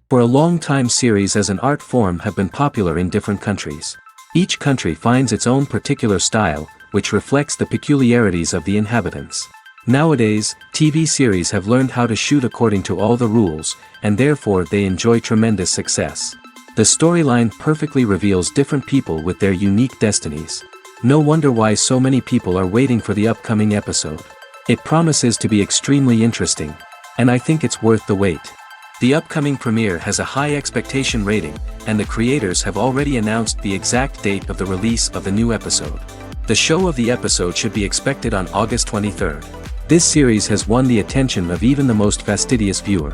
For a long time series as an art form have been popular in different countries. Each country finds its own particular style, which reflects the peculiarities of the inhabitants. Nowadays, TV series have learned how to shoot according to all the rules, and therefore they enjoy tremendous success. The storyline perfectly reveals different people with their unique destinies. No wonder why so many people are waiting for the upcoming episode. It promises to be extremely interesting, and I think it's worth the wait. The upcoming premiere has a high expectation rating, and the creators have already announced the exact date of the release of the new episode. The show of the episode should be expected on August 23rd. This series has won the attention of even the most fastidious viewer.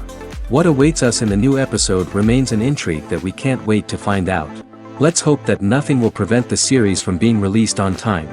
What awaits us in the new episode remains an intrigue that we can't wait to find out. Let's hope that nothing will prevent the series from being released on time.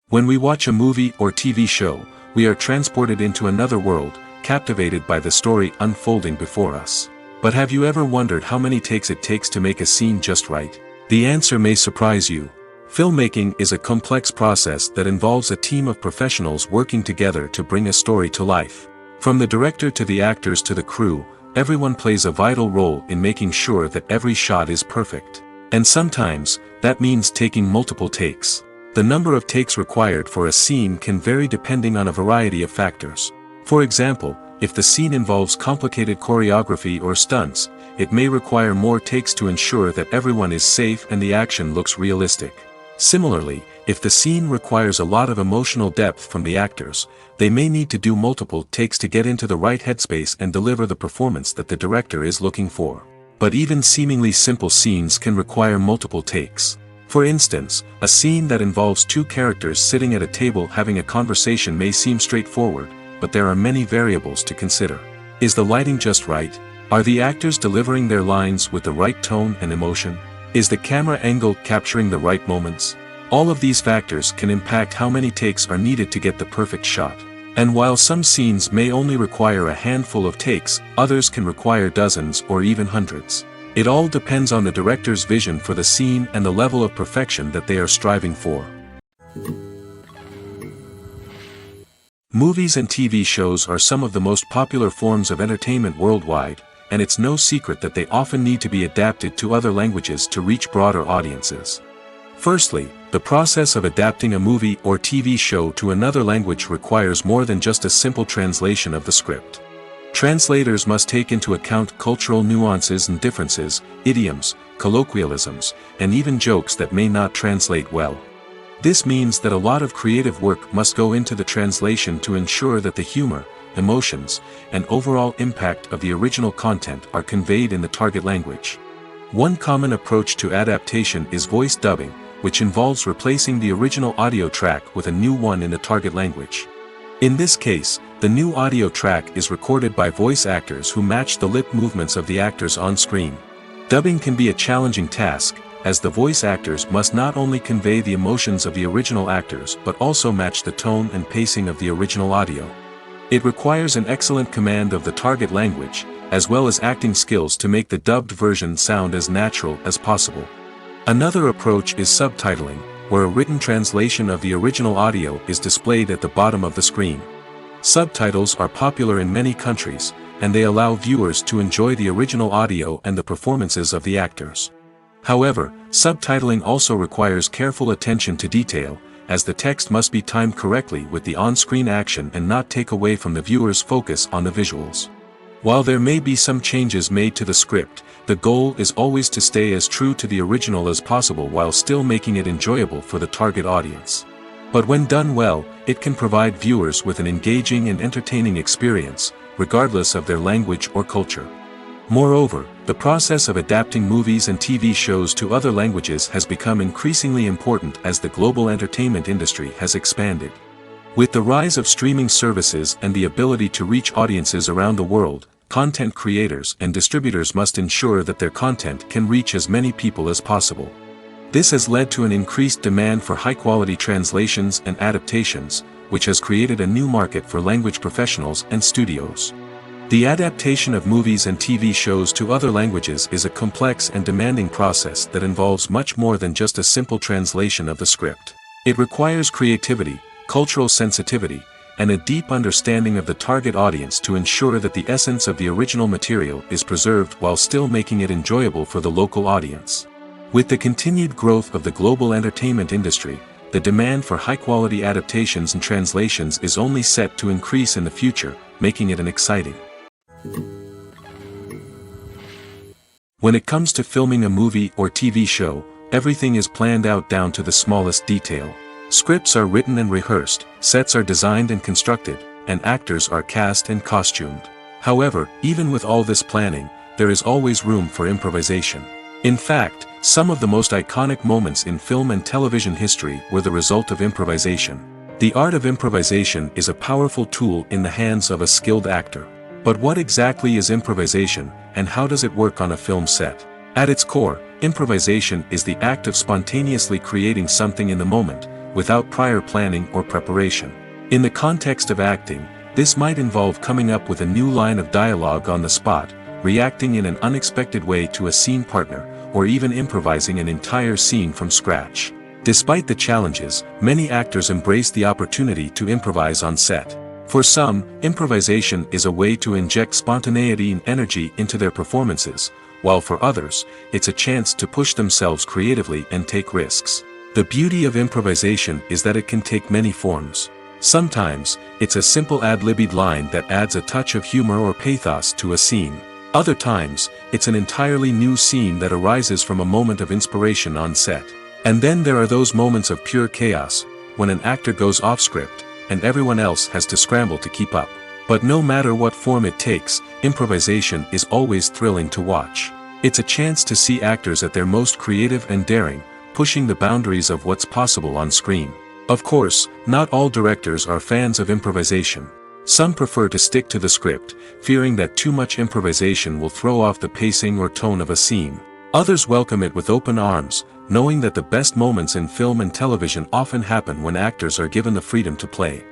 When we watch a movie or TV show, we are transported into another world, captivated by the story unfolding before us. But have you ever wondered how many takes it takes to make a scene just right? The answer may surprise you. Filmmaking is a complex process that involves a team of professionals working together to bring a story to life. From the director to the actors to the crew, everyone plays a vital role in making sure that every shot is perfect. And sometimes, that means taking multiple takes. The number of takes required for a scene can vary depending on a variety of factors. For example, if the scene involves complicated choreography or stunts, it may require more takes to ensure that everyone is safe and the action looks realistic. Similarly, if the scene requires a lot of emotional depth from the actors, they may need to do multiple takes to get into the right headspace and deliver the performance that the director is looking for. But even seemingly simple scenes can require multiple takes. For instance, a scene that involves two characters sitting at a table having a conversation may seem straightforward, but there are many variables to consider. Is the lighting just right? Are the actors delivering their lines with the right tone and emotion? Is the camera angle capturing the right moments? All of these factors can impact how many takes are needed to get the perfect shot. And while some scenes may only require a handful of takes, others can require dozens or even hundreds. It all depends on the director's vision for the scene and the level of perfection that they are striving for. Movies and TV shows are some of the most popular forms of entertainment worldwide, and it's no secret that they often need to be adapted to other languages to reach broader audiences. Firstly, the process of adapting a movie or TV show to another language requires more than just a simple translation of the script. Translators must take into account cultural nuances and differences, idioms, colloquialisms, and even jokes that may not translate well. This means that a lot of creative work must go into the translation to ensure that the humor, emotions, and overall impact of the original content are conveyed in the target language. One common approach to adaptation is voice dubbing, which involves replacing the original audio track with a new one in the target language. In this case, the new audio track is recorded by voice actors who match the lip movements of the actors on screen. Dubbing can be a challenging task, as the voice actors must not only convey the emotions of the original actors but also match the tone and pacing of the original audio. It requires an excellent command of the target language, as well as acting skills to make the dubbed version sound as natural as possible. Another approach is subtitling, where a written translation of the original audio is displayed at the bottom of the screen. Subtitles are popular in many countries, and they allow viewers to enjoy the original audio and the performances of the actors. However, subtitling also requires careful attention to detail, as the text must be timed correctly with the on-screen action and not take away from the viewer's focus on the visuals. While there may be some changes made to the script, the goal is always to stay as true to the original as possible while still making it enjoyable for the target audience. But when done well, it can provide viewers with an engaging and entertaining experience, regardless of their language or culture. Moreover, the process of adapting movies and TV shows to other languages has become increasingly important as the global entertainment industry has expanded. With the rise of streaming services and the ability to reach audiences around the world, content creators and distributors must ensure that their content can reach as many people as possible. This has led to an increased demand for high-quality translations and adaptations, which has created a new market for language professionals and studios. The adaptation of movies and TV shows to other languages is a complex and demanding process that involves much more than just a simple translation of the script. It requires creativity, cultural sensitivity, and a deep understanding of the target audience to ensure that the essence of the original material is preserved while still making it enjoyable for the local audience. With the continued growth of the global entertainment industry, the demand for high-quality adaptations and translations is only set to increase in the future, making it an exciting. When it comes to filming a movie or TV show, everything is planned out down to the smallest detail. Scripts are written and rehearsed, sets are designed and constructed, and actors are cast and costumed. However, even with all this planning, there is always room for improvisation. In fact, some of the most iconic moments in film and television history were the result of improvisation. The art of improvisation is a powerful tool in the hands of a skilled actor. But what exactly is improvisation, and how does it work on a film set? At its core, improvisation is the act of spontaneously creating something in the moment, without prior planning or preparation. In the context of acting, this might involve coming up with a new line of dialogue on the spot, reacting in an unexpected way to a scene partner, or even improvising an entire scene from scratch. Despite the challenges, many actors embrace the opportunity to improvise on set. For some, improvisation is a way to inject spontaneity and energy into their performances, while for others, it's a chance to push themselves creatively and take risks. The beauty of improvisation is that it can take many forms. Sometimes, it's a simple ad-libbed line that adds a touch of humor or pathos to a scene. Other times, it's an entirely new scene that arises from a moment of inspiration on set. And then there are those moments of pure chaos, when an actor goes off script, and everyone else has to scramble to keep up. But no matter what form it takes, improvisation is always thrilling to watch. It's a chance to see actors at their most creative and daring, pushing the boundaries of what's possible on screen. Of course, not all directors are fans of improvisation. Some prefer to stick to the script, fearing that too much improvisation will throw off the pacing or tone of a scene. Others welcome it with open arms, knowing that the best moments in film and television often happen when actors are given the freedom to play.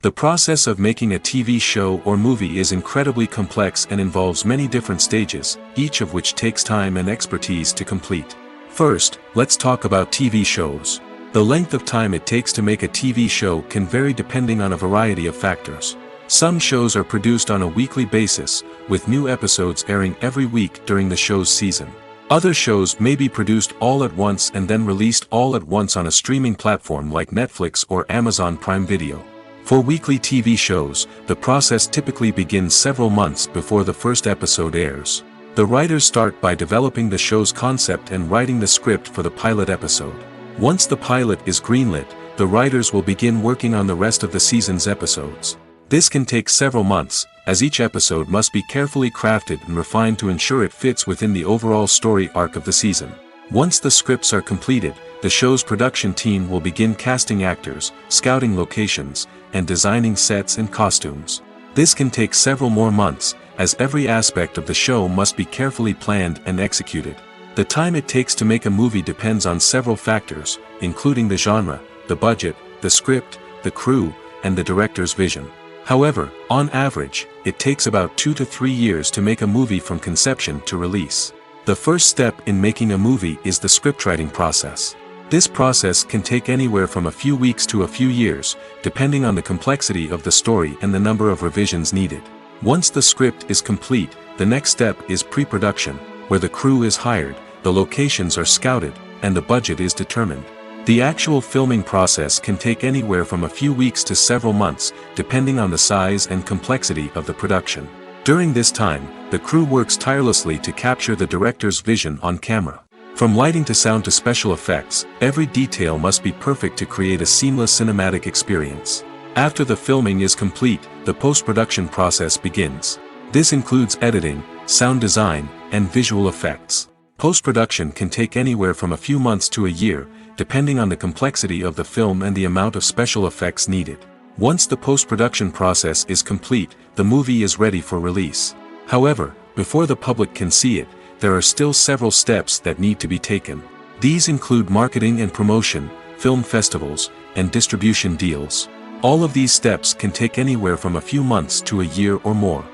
The process of making a TV show or movie is incredibly complex and involves many different stages, each of which takes time and expertise to complete. First, let's talk about TV shows. The length of time it takes to make a TV show can vary depending on a variety of factors. Some shows are produced on a weekly basis, with new episodes airing every week during the show's season. Other shows may be produced all at once and then released all at once on a streaming platform like Netflix or Amazon Prime Video. For weekly TV shows, the process typically begins several months before the first episode airs. The writers start by developing the show's concept and writing the script for the pilot episode. Once the pilot is greenlit, the writers will begin working on the rest of the season's episodes. This can take several months, as each episode must be carefully crafted and refined to ensure it fits within the overall story arc of the season. Once the scripts are completed, the show's production team will begin casting actors, scouting locations, and designing sets and costumes. This can take several more months, as every aspect of the show must be carefully planned and executed. The time it takes to make a movie depends on several factors, including the genre, the budget, the script, the crew, and the director's vision. However, on average, it takes about 2 to 3 years to make a movie from conception to release. The first step in making a movie is the scriptwriting process. This process can take anywhere from a few weeks to a few years, depending on the complexity of the story and the number of revisions needed. Once the script is complete, the next step is pre-production, where the crew is hired, the locations are scouted, and the budget is determined. The actual filming process can take anywhere from a few weeks to several months, depending on the size and complexity of the production. During this time, the crew works tirelessly to capture the director's vision on camera. From lighting to sound to special effects, every detail must be perfect to create a seamless cinematic experience. After the filming is complete, the post-production process begins. This includes editing, sound design, and visual effects. Post-production can take anywhere from a few months to a year, depending on the complexity of the film and the amount of special effects needed. Once the post-production process is complete, the movie is ready for release. However, before the public can see it, there are still several steps that need to be taken. These include marketing and promotion, film festivals, and distribution deals. All of these steps can take anywhere from a few months to a year or more.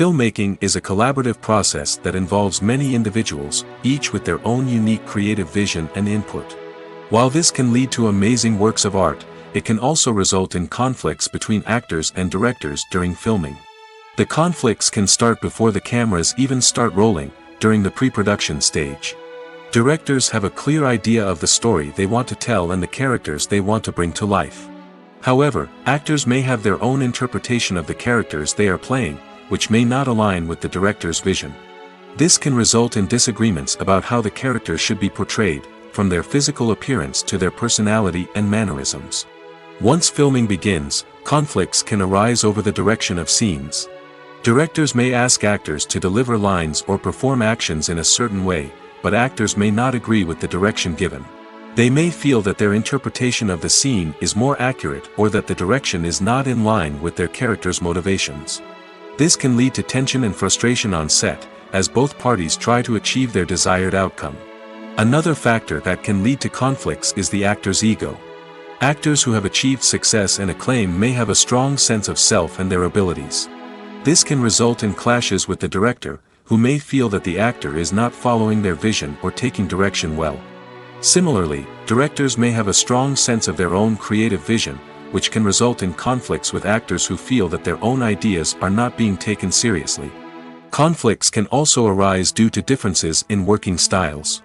Filmmaking is a collaborative process that involves many individuals, each with their own unique creative vision and input. While this can lead to amazing works of art, it can also result in conflicts between actors and directors during filming. The conflicts can start before the cameras even start rolling, during the pre-production stage. Directors have a clear idea of the story they want to tell and the characters they want to bring to life. However, actors may have their own interpretation of the characters they are playing, which may not align with the director's vision. This can result in disagreements about how the characters should be portrayed, from their physical appearance to their personality and mannerisms. Once filming begins, conflicts can arise over the direction of scenes. Directors may ask actors to deliver lines or perform actions in a certain way, but actors may not agree with the direction given. They may feel that their interpretation of the scene is more accurate or that the direction is not in line with their character's motivations. This can lead to tension and frustration on set, as both parties try to achieve their desired outcome. Another factor that can lead to conflicts is the actor's ego. Actors who have achieved success and acclaim may have a strong sense of self and their abilities. This can result in clashes with the director, who may feel that the actor is not following their vision or taking direction well. Similarly, directors may have a strong sense of their own creative vision, which can result in conflicts with actors who feel that their own ideas are not being taken seriously. Conflicts can also arise due to differences in working styles.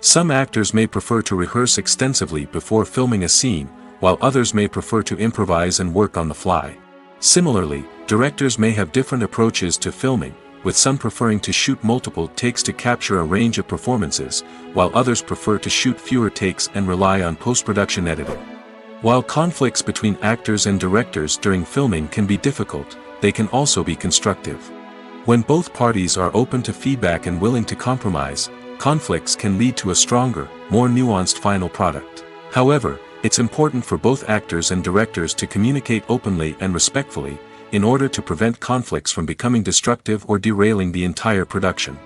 Some actors may prefer to rehearse extensively before filming a scene, while others may prefer to improvise and work on the fly. Similarly, directors may have different approaches to filming, with some preferring to shoot multiple takes to capture a range of performances, while others prefer to shoot fewer takes and rely on post-production editing. While conflicts between actors and directors during filming can be difficult, they can also be constructive. When both parties are open to feedback and willing to compromise, conflicts can lead to a stronger, more nuanced final product. However, it's important for both actors and directors to communicate openly and respectfully, in order to prevent conflicts from becoming destructive or derailing the entire production.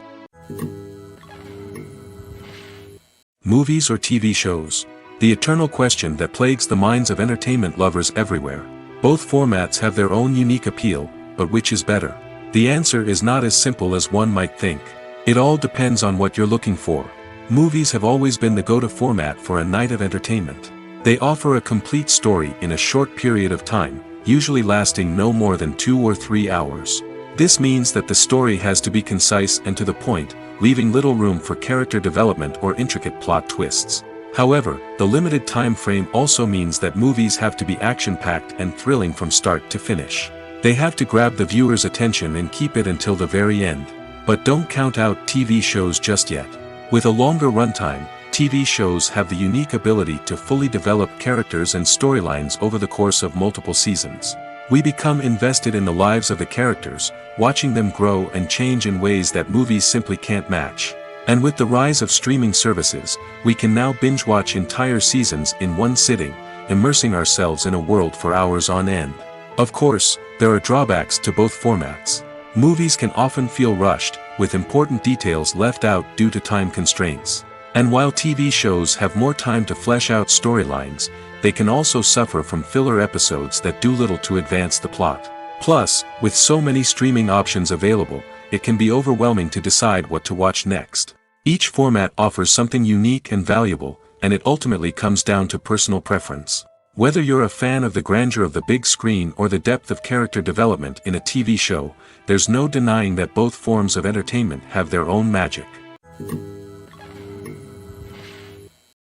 Movies or TV shows? The eternal question that plagues the minds of entertainment lovers everywhere. Both formats have their own unique appeal, but which is better? The answer is not as simple as one might think. It all depends on what you're looking for. Movies have always been the go-to format for a night of entertainment. They offer a complete story in a short period of time, usually lasting no more than 2 or 3 hours. This means that the story has to be concise and to the point, leaving little room for character development or intricate plot twists. However, the limited time frame also means that movies have to be action-packed and thrilling from start to finish. They have to grab the viewer's attention and keep it until the very end. But don't count out TV shows just yet. With a longer runtime, TV shows have the unique ability to fully develop characters and storylines over the course of multiple seasons. We become invested in the lives of the characters, watching them grow and change in ways that movies simply can't match. And with the rise of streaming services, we can now binge-watch entire seasons in one sitting, immersing ourselves in a world for hours on end. Of course, there are drawbacks to both formats. Movies can often feel rushed, with important details left out due to time constraints. And while TV shows have more time to flesh out storylines, they can also suffer from filler episodes that do little to advance the plot. Plus, with so many streaming options available, it can be overwhelming to decide what to watch next. Each format offers something unique and valuable, and it ultimately comes down to personal preference. Whether you're a fan of the grandeur of the big screen or the depth of character development in a TV show, there's no denying that both forms of entertainment have their own magic.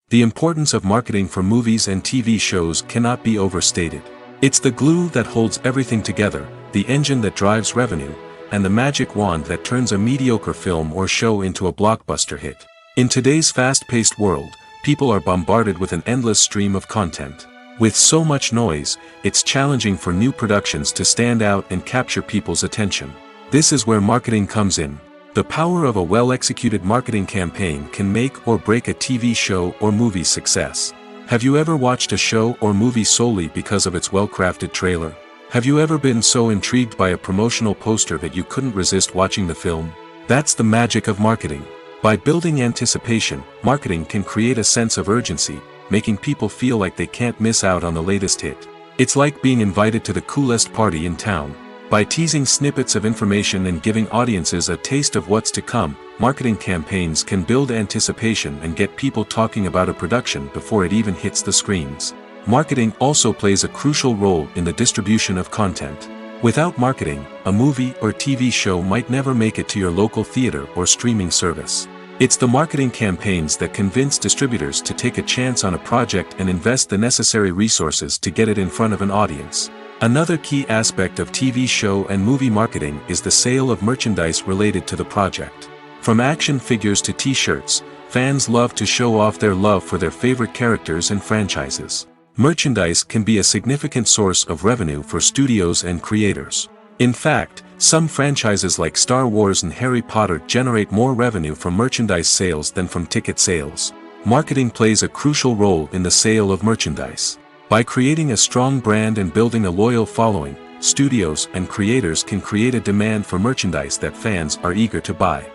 The importance of marketing for movies and TV shows cannot be overstated. It's the glue that holds everything together, the engine that drives revenue, and the magic wand that turns a mediocre film or show into a blockbuster hit. In today's fast-paced world, people are bombarded with an endless stream of content. With so much noise, it's challenging for new productions to stand out and capture people's attention. This is where marketing comes in. The power of a well-executed marketing campaign can make or break a TV show or movie's success. Have you ever watched a show or movie solely because of its well-crafted trailer? Have you ever been so intrigued by a promotional poster that you couldn't resist watching the film? That's the magic of marketing. By building anticipation, marketing can create a sense of urgency, making people feel like they can't miss out on the latest hit. It's like being invited to the coolest party in town. By teasing snippets of information and giving audiences a taste of what's to come, marketing campaigns can build anticipation and get people talking about a production before it even hits the screens. Marketing also plays a crucial role in the distribution of content. Without marketing, a movie or TV show might never make it to your local theater or streaming service. It's the marketing campaigns that convince distributors to take a chance on a project and invest the necessary resources to get it in front of an audience. Another key aspect of TV show and movie marketing is the sale of merchandise related to the project. From action figures to t-shirts, fans love to show off their love for their favorite characters and franchises. Merchandise can be a significant source of revenue for studios and creators. In fact, some franchises like Star Wars and Harry Potter generate more revenue from merchandise sales than from ticket sales. Marketing plays a crucial role in the sale of merchandise. By creating a strong brand and building a loyal following, studios and creators can create a demand for merchandise that fans are eager to buy.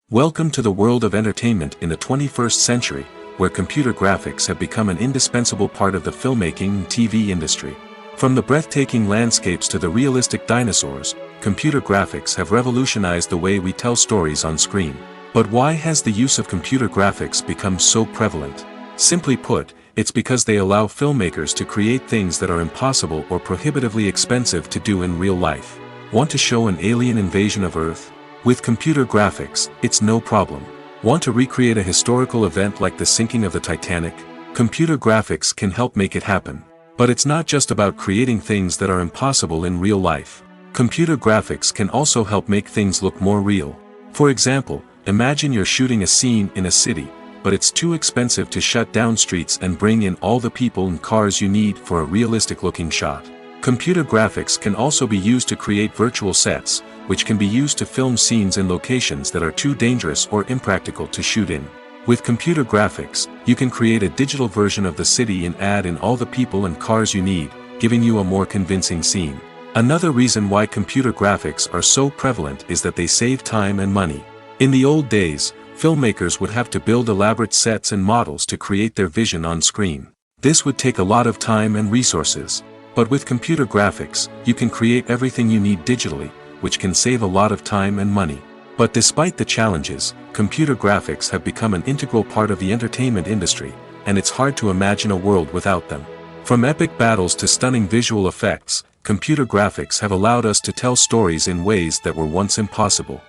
Welcome to the world of entertainment in the 21st century, where computer graphics have become an indispensable part of the filmmaking and TV industry. From the breathtaking landscapes to the realistic dinosaurs, computer graphics have revolutionized the way we tell stories on screen. But why has the use of computer graphics become so prevalent? Simply put, it's because they allow filmmakers to create things that are impossible or prohibitively expensive to do in real life. Want to show an alien invasion of Earth? With computer graphics, it's no problem. Want to recreate a historical event like the sinking of the Titanic? Computer graphics can help make it happen. But it's not just about creating things that are impossible in real life. Computer graphics can also help make things look more real. For example, imagine you're shooting a scene in a city, but it's too expensive to shut down streets and bring in all the people and cars you need for a realistic-looking shot. Computer graphics can also be used to create virtual sets, which can be used to film scenes in locations that are too dangerous or impractical to shoot in. With computer graphics, you can create a digital version of the city and add in all the people and cars you need, giving you a more convincing scene. Another reason why computer graphics are so prevalent is that they save time and money. In the old days, filmmakers would have to build elaborate sets and models to create their vision on screen. This would take a lot of time and resources. But with computer graphics, you can create everything you need digitally, which can save a lot of time and money. But despite the challenges, computer graphics have become an integral part of the entertainment industry, and it's hard to imagine a world without them. From epic battles to stunning visual effects, computer graphics have allowed us to tell stories in ways that were once impossible.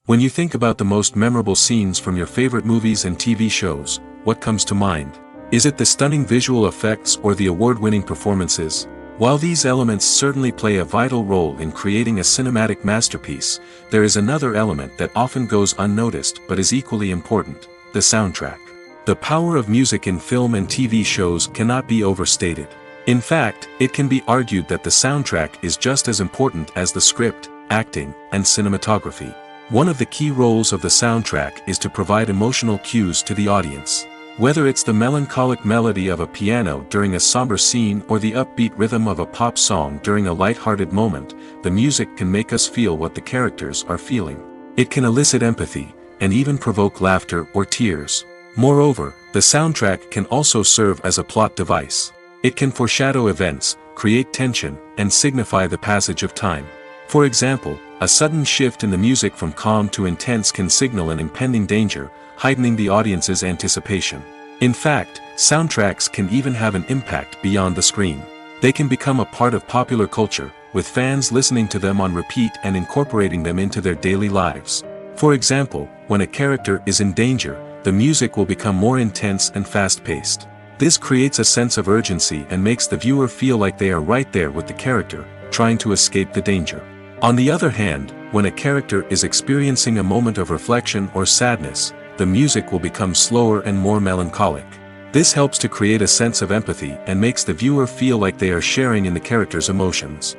When you think about the most memorable scenes from your favorite movies and TV shows, what comes to mind? Is it the stunning visual effects or the award-winning performances? While these elements certainly play a vital role in creating a cinematic masterpiece, there is another element that often goes unnoticed but is equally important: the soundtrack. The power of music in film and TV shows cannot be overstated. In fact, it can be argued that the soundtrack is just as important as the script, acting, and cinematography. One of the key roles of the soundtrack is to provide emotional cues to the audience. Whether it's the melancholic melody of a piano during a somber scene or the upbeat rhythm of a pop song during a light-hearted moment, the music can make us feel what the characters are feeling. It can elicit empathy, and even provoke laughter or tears. Moreover, the soundtrack can also serve as a plot device. It can foreshadow events, create tension, and signify the passage of time. For example, a sudden shift in the music from calm to intense can signal an impending danger, heightening the audience's anticipation. In fact, soundtracks can even have an impact beyond the screen. They can become a part of popular culture, with fans listening to them on repeat and incorporating them into their daily lives. For example, when a character is in danger, the music will become more intense and fast-paced. This creates a sense of urgency and makes the viewer feel like they are right there with the character, trying to escape the danger. On the other hand, when a character is experiencing a moment of reflection or sadness, the music will become slower and more melancholic. This helps to create a sense of empathy and makes the viewer feel like they are sharing in the character's emotions.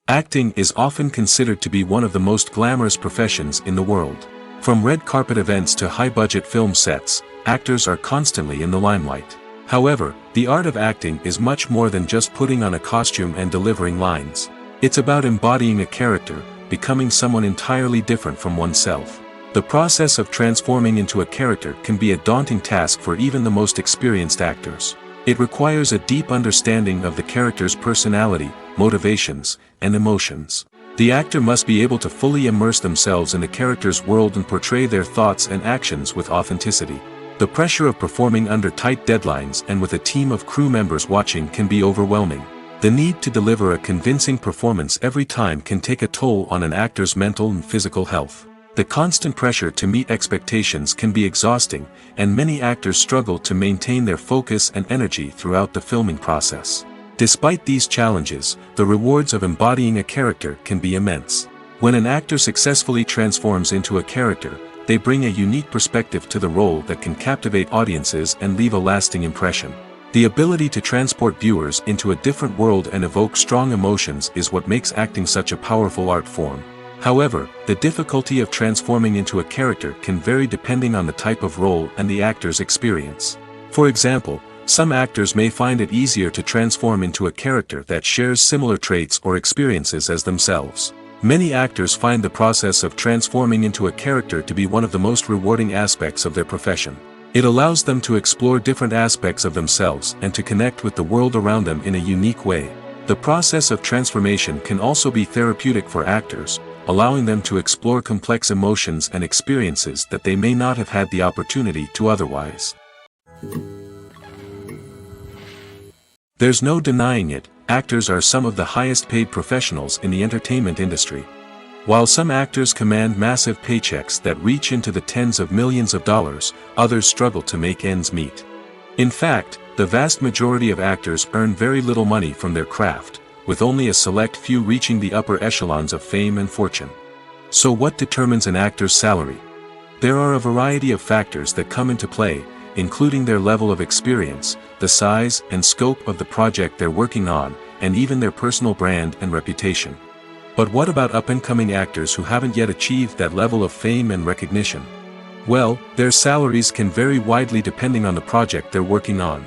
Acting is often considered to be one of the most glamorous professions in the world. From red carpet events to high-budget film sets, actors are constantly in the limelight. However, the art of acting is much more than just putting on a costume and delivering lines. It's about embodying a character, becoming someone entirely different from oneself. The process of transforming into a character can be a daunting task for even the most experienced actors. It requires a deep understanding of the character's personality, motivations, and emotions. The actor must be able to fully immerse themselves in the character's world and portray their thoughts and actions with authenticity. The pressure of performing under tight deadlines and with a team of crew members watching can be overwhelming. The need to deliver a convincing performance every time can take a toll on an actor's mental and physical health. The constant pressure to meet expectations can be exhausting, and many actors struggle to maintain their focus and energy throughout the filming process. Despite these challenges, the rewards of embodying a character can be immense. When an actor successfully transforms into a character, they bring a unique perspective to the role that can captivate audiences and leave a lasting impression. The ability to transport viewers into a different world and evoke strong emotions is what makes acting such a powerful art form. However, the difficulty of transforming into a character can vary depending on the type of role and the actor's experience. For example, some actors may find it easier to transform into a character that shares similar traits or experiences as themselves. Many actors find the process of transforming into a character to be one of the most rewarding aspects of their profession. It allows them to explore different aspects of themselves and to connect with the world around them in a unique way. The process of transformation can also be therapeutic for actors, allowing them to explore complex emotions and experiences that they may not have had the opportunity to otherwise. There's no denying it, actors are some of the highest paid professionals in the entertainment industry. While some actors command massive paychecks that reach into the tens of millions of dollars, others struggle to make ends meet. In fact, the vast majority of actors earn very little money from their craft, with only a select few reaching the upper echelons of fame and fortune. So what determines an actor's salary? There are a variety of factors that come into play, including their level of experience, the size and scope of the project they're working on, and even their personal brand and reputation. But what about up-and-coming actors who haven't yet achieved that level of fame and recognition? Well, their salaries can vary widely depending on the project they're working on.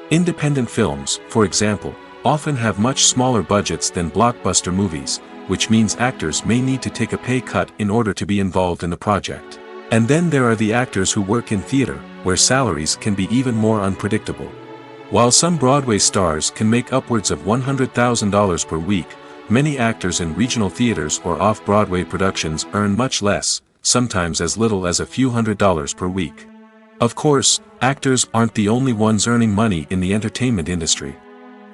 Independent films, for example, often have much smaller budgets than blockbuster movies, which means actors may need to take a pay cut in order to be involved in the project. And then there are the actors who work in theater, where salaries can be even more unpredictable. While some Broadway stars can make upwards of $100,000 per week, many actors in regional theaters or off-Broadway productions earn much less, sometimes as little as a few $100s per week. Of course, actors aren't the only ones earning money in the entertainment industry.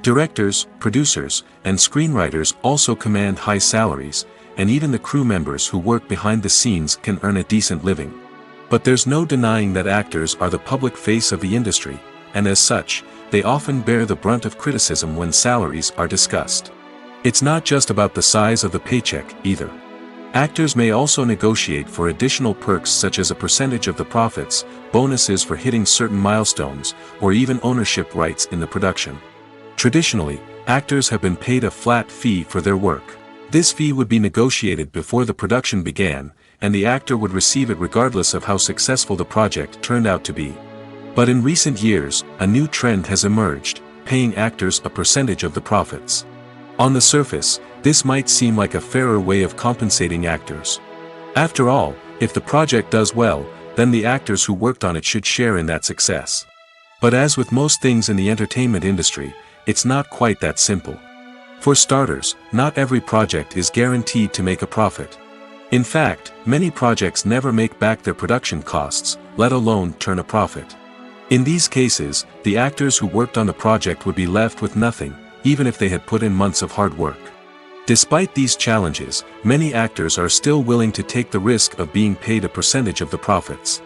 Directors, producers, and screenwriters also command high salaries, and even the crew members who work behind the scenes can earn a decent living. But there's no denying that actors are the public face of the industry, and as such, they often bear the brunt of criticism when salaries are discussed. It's not just about the size of the paycheck, either. Actors may also negotiate for additional perks such as a percentage of the profits, bonuses for hitting certain milestones, or even ownership rights in the production. Traditionally, actors have been paid a flat fee for their work. This fee would be negotiated before the production began, and the actor would receive it regardless of how successful the project turned out to be. But in recent years, a new trend has emerged, paying actors a percentage of the profits. On the surface, this might seem like a fairer way of compensating actors. After all, if the project does well, then the actors who worked on it should share in that success. But as with most things in the entertainment industry, it's not quite that simple. For starters, not every project is guaranteed to make a profit. In fact, many projects never make back their production costs, let alone turn a profit. In these cases, the actors who worked on the project would be left with nothing, even if they had put in months of hard work. Despite these challenges, many actors are still willing to take the risk of being paid a percentage of the profits.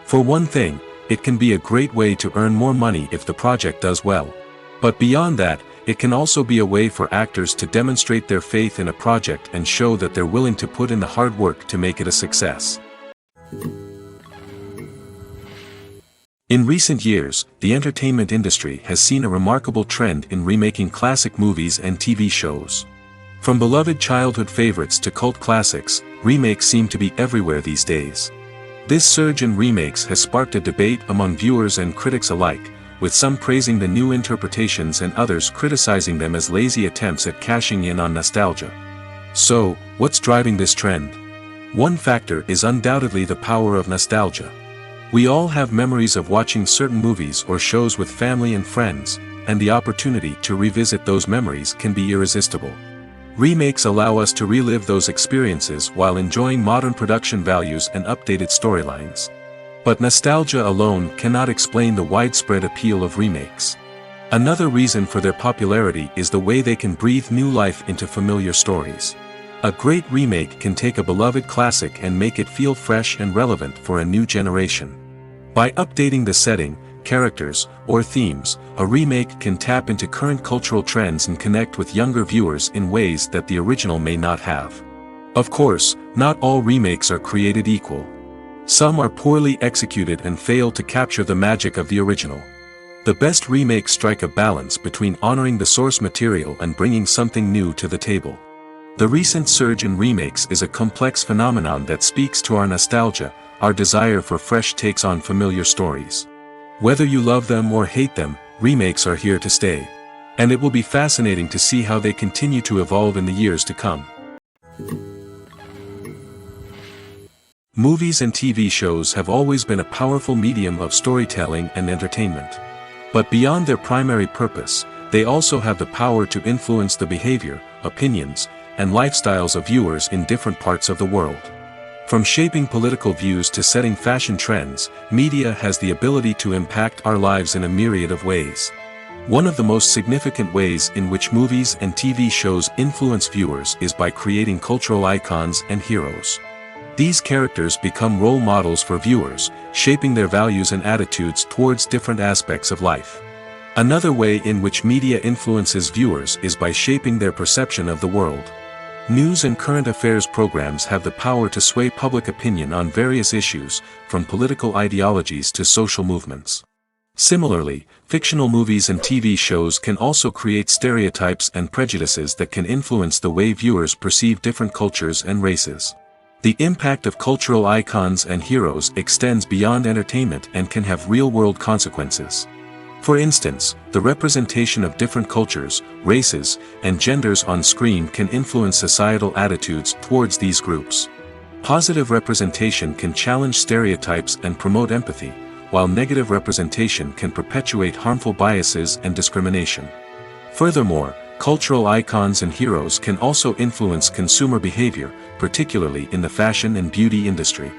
For one thing, it can be a great way to earn more money if the project does well. But beyond that, it can also be a way for actors to demonstrate their faith in a project and show that they're willing to put in the hard work to make it a success. In recent years, the entertainment industry has seen a remarkable trend in remaking classic movies and TV shows. From beloved childhood favorites to cult classics, remakes seem to be everywhere these days. This surge in remakes has sparked a debate among viewers and critics alike, with some praising the new interpretations and others criticizing them as lazy attempts at cashing in on nostalgia. So, what's driving this trend? One factor is undoubtedly the power of nostalgia. We all have memories of watching certain movies or shows with family and friends, and the opportunity to revisit those memories can be irresistible. Remakes allow us to relive those experiences while enjoying modern production values and updated storylines. But nostalgia alone cannot explain the widespread appeal of remakes. Another reason for their popularity is the way they can breathe new life into familiar stories. A great remake can take a beloved classic and make it feel fresh and relevant for a new generation. By updating the setting, characters, or themes, a remake can tap into current cultural trends and connect with younger viewers in ways that the original may not have. Of course, not all remakes are created equal. Some are poorly executed and fail to capture the magic of the original. The best remakes strike a balance between honoring the source material and bringing something new to the table. The recent surge in remakes is a complex phenomenon that speaks to our nostalgia, our desire for fresh takes on familiar stories. Whether you love them or hate them, remakes are here to stay. And it will be fascinating to see how they continue to evolve in the years to come. Movies and TV shows have always been a powerful medium of storytelling and entertainment. But beyond their primary purpose, they also have the power to influence the behavior, opinions, and lifestyles of viewers in different parts of the world. From shaping political views to setting fashion trends, media has the ability to impact our lives in a myriad of ways. One of the most significant ways in which movies and TV shows influence viewers is by creating cultural icons and heroes. These characters become role models for viewers, shaping their values and attitudes towards different aspects of life. Another way in which media influences viewers is by shaping their perception of the world. News and current affairs programs have the power to sway public opinion on various issues, from political ideologies to social movements. Similarly, fictional movies and TV shows can also create stereotypes and prejudices that can influence the way viewers perceive different cultures and races. The impact of cultural icons and heroes extends beyond entertainment and can have real-world consequences. For instance, the representation of different cultures, races, and genders on screen can influence societal attitudes towards these groups. Positive representation can challenge stereotypes and promote empathy, while negative representation can perpetuate harmful biases and discrimination. Furthermore, cultural icons and heroes can also influence consumer behavior, particularly in the fashion and beauty industry.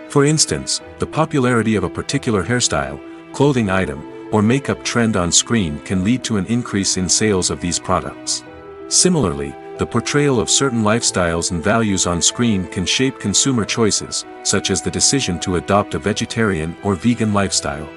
For instance, the popularity of a particular hairstyle, clothing item, or makeup trend on screen can lead to an increase in sales of these products. Similarly, the portrayal of certain lifestyles and values on screen can shape consumer choices, such as the decision to adopt a vegetarian or vegan lifestyle.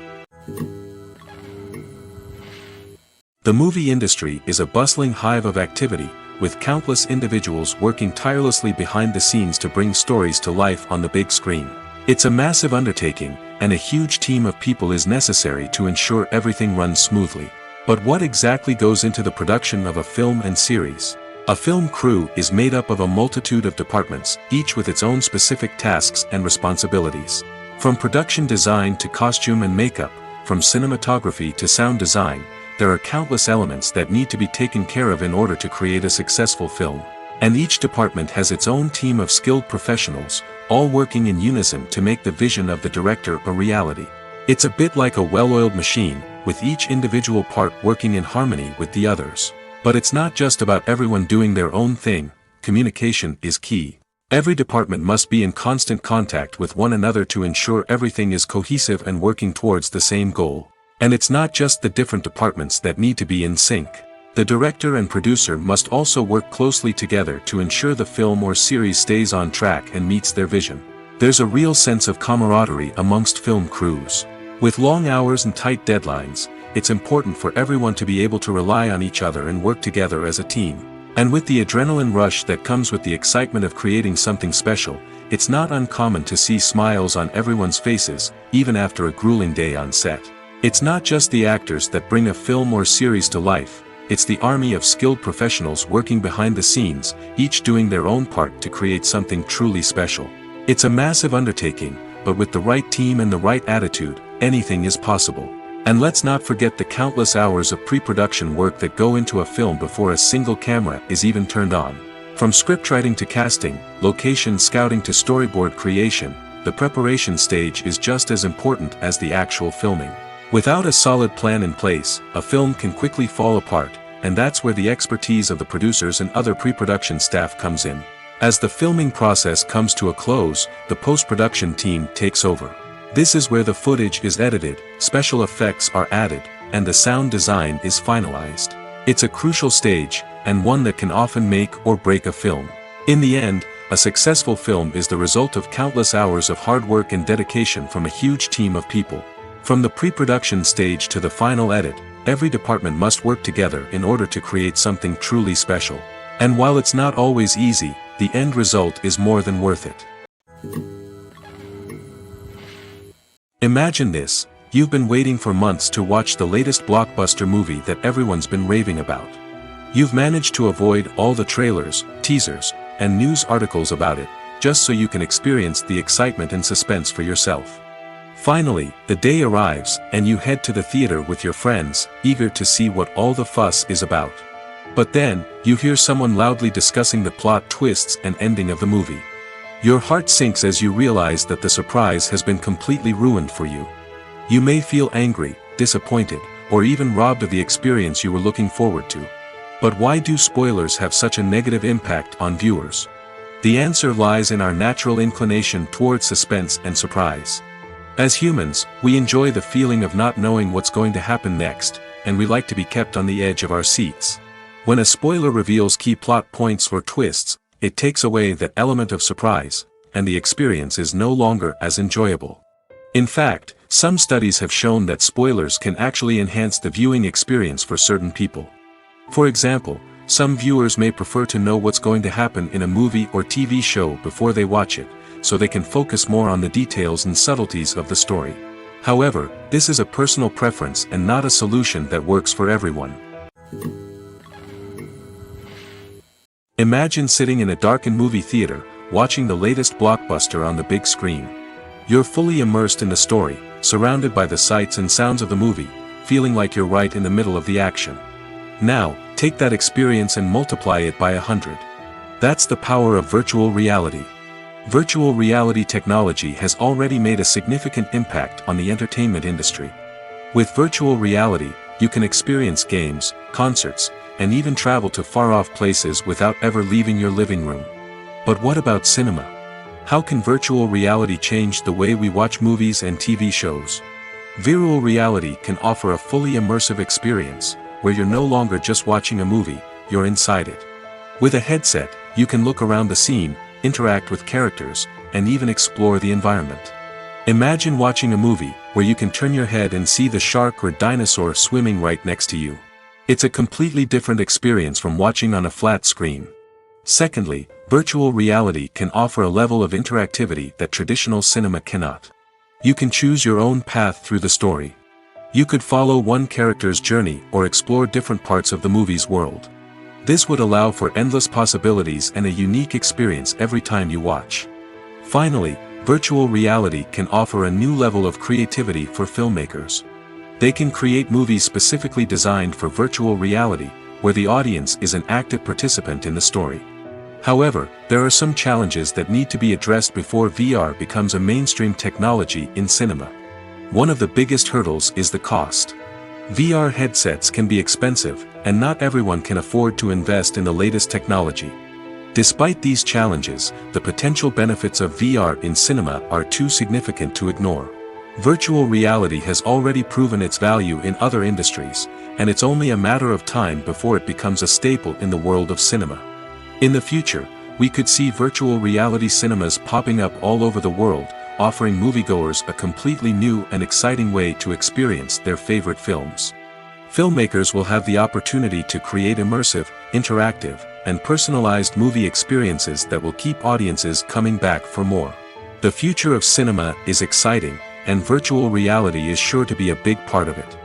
The movie industry is a bustling hive of activity, with countless individuals working tirelessly behind the scenes to bring stories to life on the big screen. It's a massive undertaking, and a huge team of people is necessary to ensure everything runs smoothly. But what exactly goes into the production of a film and series? A film crew is made up of a multitude of departments, each with its own specific tasks and responsibilities. From production design to costume and makeup, from cinematography to sound design, there are countless elements that need to be taken care of in order to create a successful film. And each department has its own team of skilled professionals, all working in unison to make the vision of the director a reality. It's a bit like a well-oiled machine, with each individual part working in harmony with the others. But it's not just about everyone doing their own thing. Communication is key. Every department must be in constant contact with one another to ensure everything is cohesive and working towards the same goal. And it's not just the different departments that need to be in sync. The director and producer must also work closely together to ensure the film or series stays on track and meets their vision. There's a real sense of camaraderie amongst film crews. With long hours and tight deadlines, it's important for everyone to be able to rely on each other and work together as a team. And with the adrenaline rush that comes with the excitement of creating something special, it's not uncommon to see smiles on everyone's faces, even after a grueling day on set. It's not just the actors that bring a film or series to life. It's the army of skilled professionals working behind the scenes, each doing their own part to create something truly special. It's a massive undertaking, but with the right team and the right attitude, anything is possible. And let's not forget the countless hours of pre-production work that go into a film before a single camera is even turned on. From scriptwriting to casting, location scouting to storyboard creation, the preparation stage is just as important as the actual filming. Without a solid plan in place, a film can quickly fall apart, and that's where the expertise of the producers and other pre-production staff comes in. As the filming process comes to a close, the post-production team takes over. This is where the footage is edited, special effects are added, and the sound design is finalized. It's a crucial stage, and one that can often make or break a film. In the end, a successful film is the result of countless hours of hard work and dedication from a huge team of people. From the pre-production stage to the final edit, every department must work together in order to create something truly special. And while it's not always easy, the end result is more than worth it. Imagine this: you've been waiting for months to watch the latest blockbuster movie that everyone's been raving about. You've managed to avoid all the trailers, teasers, and news articles about it, just so you can experience the excitement and suspense for yourself. Finally, the day arrives, and you head to the theater with your friends, eager to see what all the fuss is about. But then, you hear someone loudly discussing the plot twists and ending of the movie. Your heart sinks as you realize that the surprise has been completely ruined for you. You may feel angry, disappointed, or even robbed of the experience you were looking forward to. But why do spoilers have such a negative impact on viewers? The answer lies in our natural inclination towards suspense and surprise. As humans, we enjoy the feeling of not knowing what's going to happen next, and we like to be kept on the edge of our seats. When a spoiler reveals key plot points or twists, it takes away that element of surprise, and the experience is no longer as enjoyable. In fact, some studies have shown that spoilers can actually enhance the viewing experience for certain people. For example, some viewers may prefer to know what's going to happen in a movie or TV show before they watch it, so they can focus more on the details and subtleties of the story. However, this is a personal preference and not a solution that works for everyone. Imagine sitting in a darkened movie theater, watching the latest blockbuster on the big screen. You're fully immersed in the story, surrounded by the sights and sounds of the movie, feeling like you're right in the middle of the action. Now, take that experience and multiply it by 100. That's the power of virtual reality. Virtual reality technology has already made a significant impact on the entertainment industry. With virtual reality, you can experience games, concerts, and even travel to far-off places without ever leaving your living room. But what about cinema? How can virtual reality change the way we watch movies and TV shows? Virtual reality can offer a fully immersive experience, where you're no longer just watching a movie, you're inside it. With a headset, you can look around the scene, interact with characters, and even explore the environment. Imagine watching a movie where you can turn your head and see the shark or dinosaur swimming right next to you. It's a completely different experience from watching on a flat screen. Secondly, virtual reality can offer a level of interactivity that traditional cinema cannot. You can choose your own path through the story. You could follow one character's journey or explore different parts of the movie's world. This would allow for endless possibilities and a unique experience every time you watch. Finally, virtual reality can offer a new level of creativity for filmmakers. They can create movies specifically designed for virtual reality, where the audience is an active participant in the story. However, there are some challenges that need to be addressed before VR becomes a mainstream technology in cinema. One of the biggest hurdles is the cost. VR headsets can be expensive, and not everyone can afford to invest in the latest technology. Despite these challenges, the potential benefits of VR in cinema are too significant to ignore. Virtual reality has already proven its value in other industries, and it's only a matter of time before it becomes a staple in the world of cinema. In the future, we could see virtual reality cinemas popping up all over the world, offering moviegoers a completely new and exciting way to experience their favorite films. Filmmakers will have the opportunity to create immersive, interactive, and personalized movie experiences that will keep audiences coming back for more. The future of cinema is exciting, and virtual reality is sure to be a big part of it.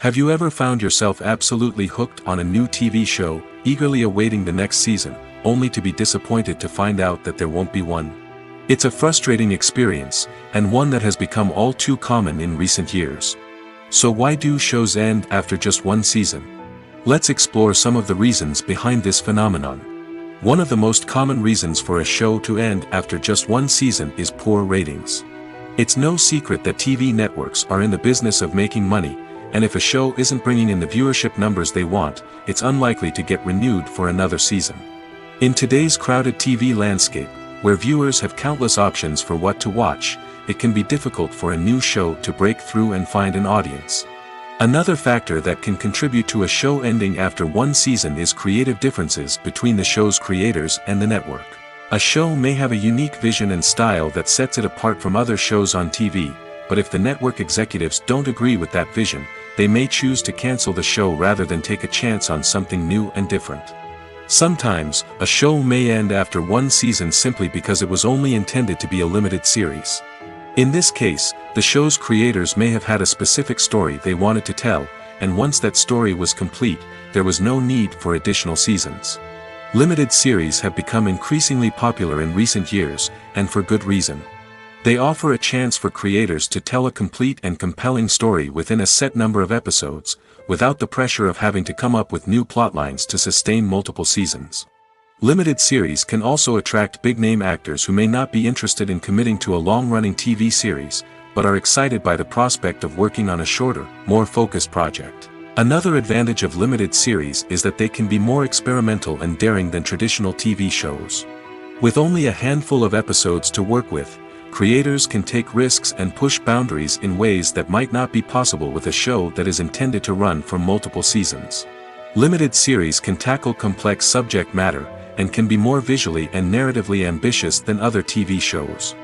Have you ever found yourself absolutely hooked on a new TV show, eagerly awaiting the next season, only to be disappointed to find out that there won't be one? It's a frustrating experience, and one that has become all too common in recent years. So why do shows end after just one season? Let's explore some of the reasons behind this phenomenon. One of the most common reasons for a show to end after just one season is poor ratings. It's no secret that TV networks are in the business of making money, and if a show isn't bringing in the viewership numbers they want, it's unlikely to get renewed for another season. In today's crowded TV landscape, where viewers have countless options for what to watch, it can be difficult for a new show to break through and find an audience. Another factor that can contribute to a show ending after one season is creative differences between the show's creators and the network. A show may have a unique vision and style that sets it apart from other shows on TV, but if the network executives don't agree with that vision, they may choose to cancel the show rather than take a chance on something new and different. Sometimes, a show may end after one season simply because it was only intended to be a limited series. In this case, the show's creators may have had a specific story they wanted to tell, and once that story was complete, there was no need for additional seasons. Limited series have become increasingly popular in recent years, and for good reason. They offer a chance for creators to tell a complete and compelling story within a set number of episodes, without the pressure of having to come up with new plotlines to sustain multiple seasons. Limited series can also attract big-name actors who may not be interested in committing to a long-running TV series, but are excited by the prospect of working on a shorter, more focused project. Another advantage of limited series is that they can be more experimental and daring than traditional TV shows. With only a handful of episodes to work with, creators can take risks and push boundaries in ways that might not be possible with a show that is intended to run for multiple seasons. Limited series can tackle complex subject matter, and can be more visually and narratively ambitious than other TV shows.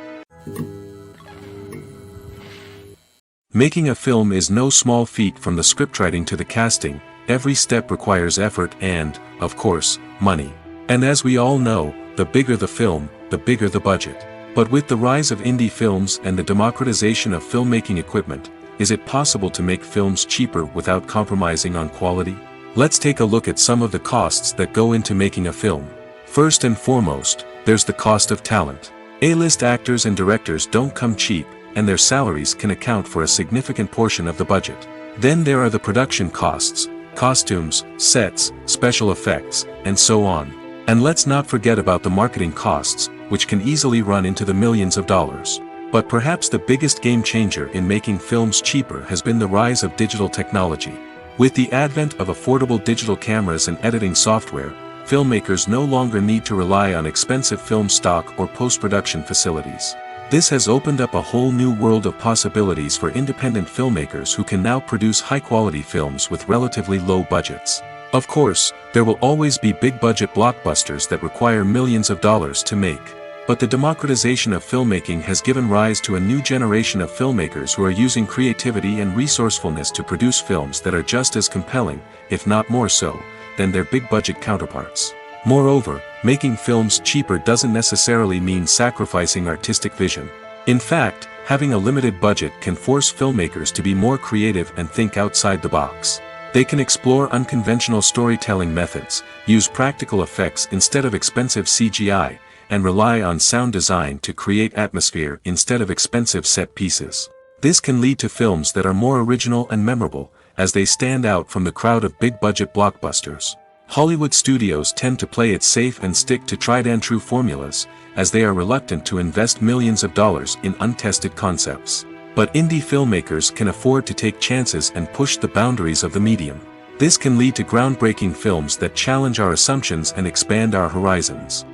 Making a film is no small feat. From the scriptwriting to the casting, every step requires effort and, of course, money. And as we all know, the bigger the film, the bigger the budget. But with the rise of indie films and the democratization of filmmaking equipment, is it possible to make films cheaper without compromising on quality? Let's take a look at some of the costs that go into making a film. First and foremost, there's the cost of talent. A-list actors and directors don't come cheap, and their salaries can account for a significant portion of the budget. Then there are the production costs, costumes, sets, special effects, and so on. And let's not forget about the marketing costs, which can easily run into the millions of dollars. But perhaps the biggest game changer in making films cheaper has been the rise of digital technology. With the advent of affordable digital cameras and editing software, filmmakers no longer need to rely on expensive film stock or post-production facilities. This has opened up a whole new world of possibilities for independent filmmakers who can now produce high-quality films with relatively low budgets. Of course, there will always be big-budget blockbusters that require millions of dollars to make. But the democratization of filmmaking has given rise to a new generation of filmmakers who are using creativity and resourcefulness to produce films that are just as compelling, if not more so, than their big-budget counterparts. Moreover, making films cheaper doesn't necessarily mean sacrificing artistic vision. In fact, having a limited budget can force filmmakers to be more creative and think outside the box. They can explore unconventional storytelling methods, use practical effects instead of expensive CGI, and rely on sound design to create atmosphere instead of expensive set pieces. This can lead to films that are more original and memorable, as they stand out from the crowd of big-budget blockbusters. Hollywood studios tend to play it safe and stick to tried-and-true formulas, as they are reluctant to invest millions of dollars in untested concepts. But indie filmmakers can afford to take chances and push the boundaries of the medium. This can lead to groundbreaking films that challenge our assumptions and expand our horizons.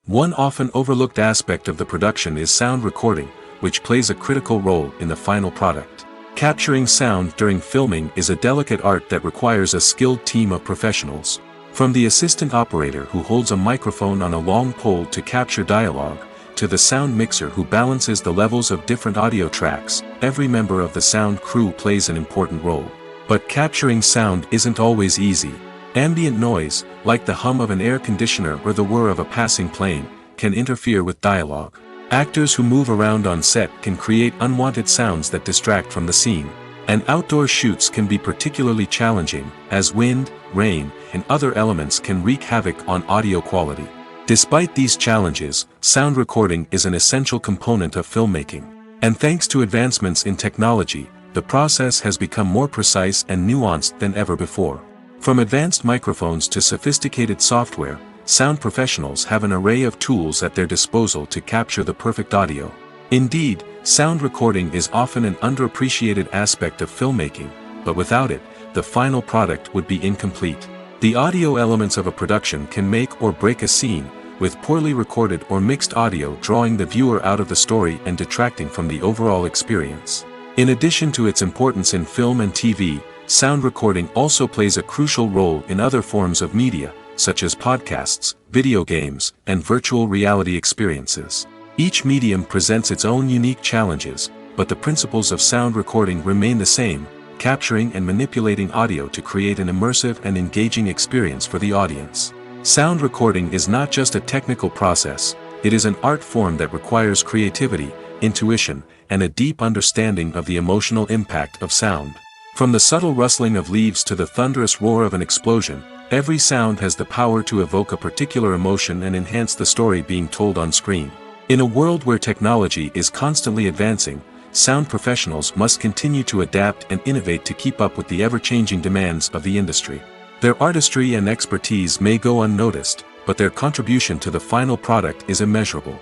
One often overlooked aspect of the production is sound recording, which plays a critical role in the final product. Capturing sound during filming is a delicate art that requires a skilled team of professionals. From the assistant operator who holds a microphone on a long pole to capture dialogue, to the sound mixer who balances the levels of different audio tracks, every member of the sound crew plays an important role. But capturing sound isn't always easy. Ambient noise, like the hum of an air conditioner or the whir of a passing plane, can interfere with dialogue. Actors who move around on set can create unwanted sounds that distract from the scene. And outdoor shoots can be particularly challenging, as wind, rain, and other elements can wreak havoc on audio quality. Despite these challenges, sound recording is an essential component of filmmaking. And thanks to advancements in technology, the process has become more precise and nuanced than ever before. From advanced microphones to sophisticated software, sound professionals have an array of tools at their disposal to capture the perfect audio. Indeed, sound recording is often an underappreciated aspect of filmmaking, but without it, the final product would be incomplete. The audio elements of a production can make or break a scene, with poorly recorded or mixed audio drawing the viewer out of the story and detracting from the overall experience. In addition to its importance in film and TV, sound recording also plays a crucial role in other forms of media, such as podcasts, video games, and virtual reality experiences. Each medium presents its own unique challenges, but the principles of sound recording remain the same, capturing and manipulating audio to create an immersive and engaging experience for the audience. Sound recording is not just a technical process, it is an art form that requires creativity, intuition, and a deep understanding of the emotional impact of sound. From the subtle rustling of leaves to the thunderous roar of an explosion, every sound has the power to evoke a particular emotion and enhance the story being told on screen. In a world where technology is constantly advancing, sound professionals must continue to adapt and innovate to keep up with the ever-changing demands of the industry. Their artistry and expertise may go unnoticed, but their contribution to the final product is immeasurable.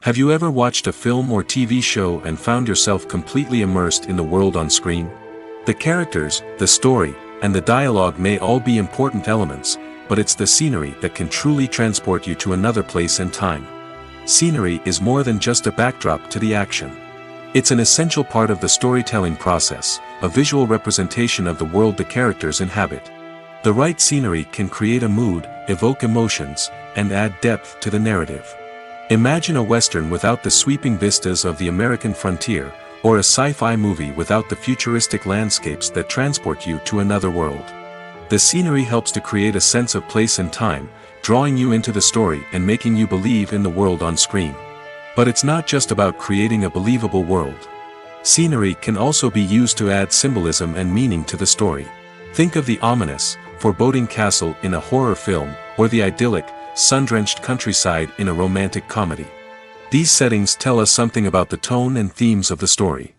Have you ever watched a film or TV show and found yourself completely immersed in the world on screen? The characters, the story, and the dialogue may all be important elements, but it's the scenery that can truly transport you to another place and time. Scenery is more than just a backdrop to the action. It's an essential part of the storytelling process, a visual representation of the world the characters inhabit. The right scenery can create a mood, evoke emotions, and add depth to the narrative. Imagine a Western without the sweeping vistas of the American frontier, or a sci-fi movie without the futuristic landscapes that transport you to another world. The scenery helps to create a sense of place and time, drawing you into the story and making you believe in the world on screen. But it's not just about creating a believable world. Scenery can also be used to add symbolism and meaning to the story. Think of the ominous, foreboding castle in a horror film, or the idyllic, sun-drenched countryside in a romantic comedy. These settings tell us something about the tone and themes of the story.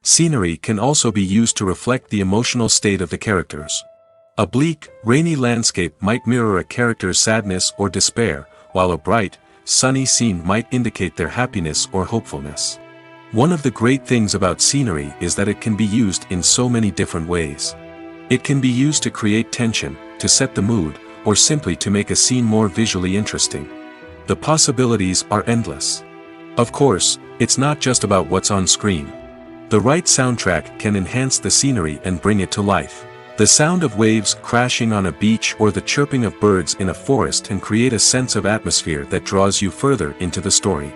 Scenery can also be used to reflect the emotional state of the characters. A bleak, rainy landscape might mirror a character's sadness or despair, while a bright, sunny scene might indicate their happiness or hopefulness. One of the great things about scenery is that it can be used in so many different ways. It can be used to create tension, to set the mood, or simply to make a scene more visually interesting. The possibilities are endless. Of course, it's not just about what's on screen. The right soundtrack can enhance the scenery and bring it to life. The sound of waves crashing on a beach or the chirping of birds in a forest can create a sense of atmosphere that draws you further into the story.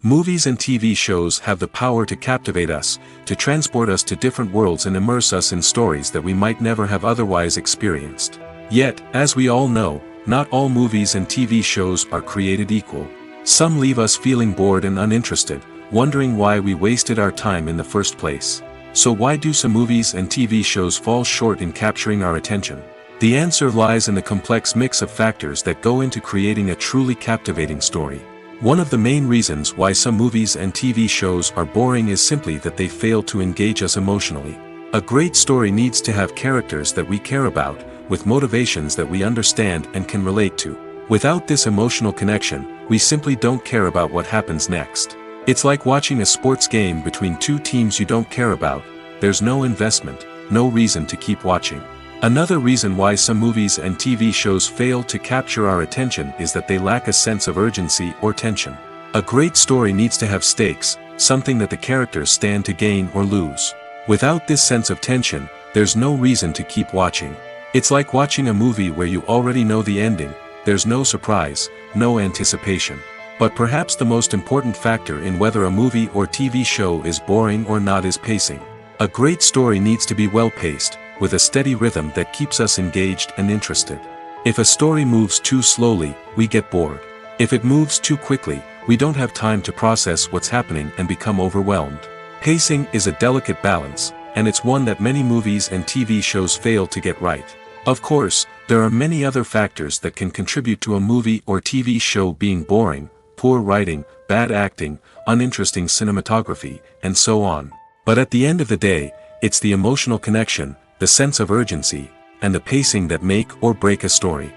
Movies and TV shows have the power to captivate us, to transport us to different worlds and immerse us in stories that we might never have otherwise experienced. Yet, as we all know, not all movies and TV shows are created equal. Some leave us feeling bored and uninterested, wondering why we wasted our time in the first place. So why do some movies and TV shows fall short in capturing our attention? The answer lies in the complex mix of factors that go into creating a truly captivating story. One of the main reasons why some movies and TV shows are boring is simply that they fail to engage us emotionally. A great story needs to have characters that we care about, with motivations that we understand and can relate to. Without this emotional connection, we simply don't care about what happens next. It's like watching a sports game between two teams you don't care about. There's no investment, no reason to keep watching. Another reason why some movies and TV shows fail to capture our attention is that they lack a sense of urgency or tension. A great story needs to have stakes, something that the characters stand to gain or lose. Without this sense of tension, there's no reason to keep watching. It's like watching a movie where you already know the ending. There's no surprise, no anticipation. But perhaps the most important factor in whether a movie or TV show is boring or not is pacing. A great story needs to be well-paced, with a steady rhythm that keeps us engaged and interested. If a story moves too slowly, we get bored. If it moves too quickly, we don't have time to process what's happening and become overwhelmed. Pacing is a delicate balance, and it's one that many movies and TV shows fail to get right. Of course, there are many other factors that can contribute to a movie or TV show being boring. poor writing, bad acting, uninteresting cinematography, and so on. But at the end of the day, it's the emotional connection, the sense of urgency, and the pacing that make or break a story.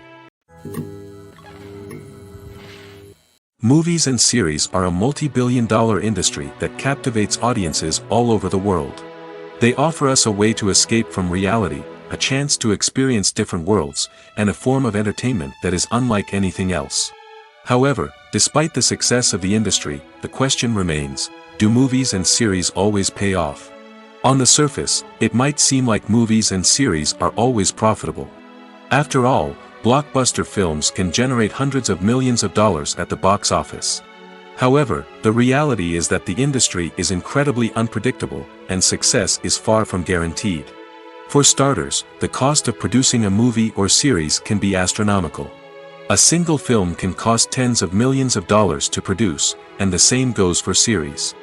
Movies and series are a multi-billion-dollar industry that captivates audiences all over the world. They offer us a way to escape from reality, a chance to experience different worlds, and a form of entertainment that is unlike anything else. However, despite the success of the industry, the question remains, do movies and series always pay off? On the surface, it might seem like movies and series are always profitable. After all, blockbuster films can generate hundreds of millions of dollars at the box office. However, the reality is that the industry is incredibly unpredictable, and success is far from guaranteed. For starters, the cost of producing a movie or series can be astronomical. A single film can cost tens of millions of dollars to produce, and the same goes for series.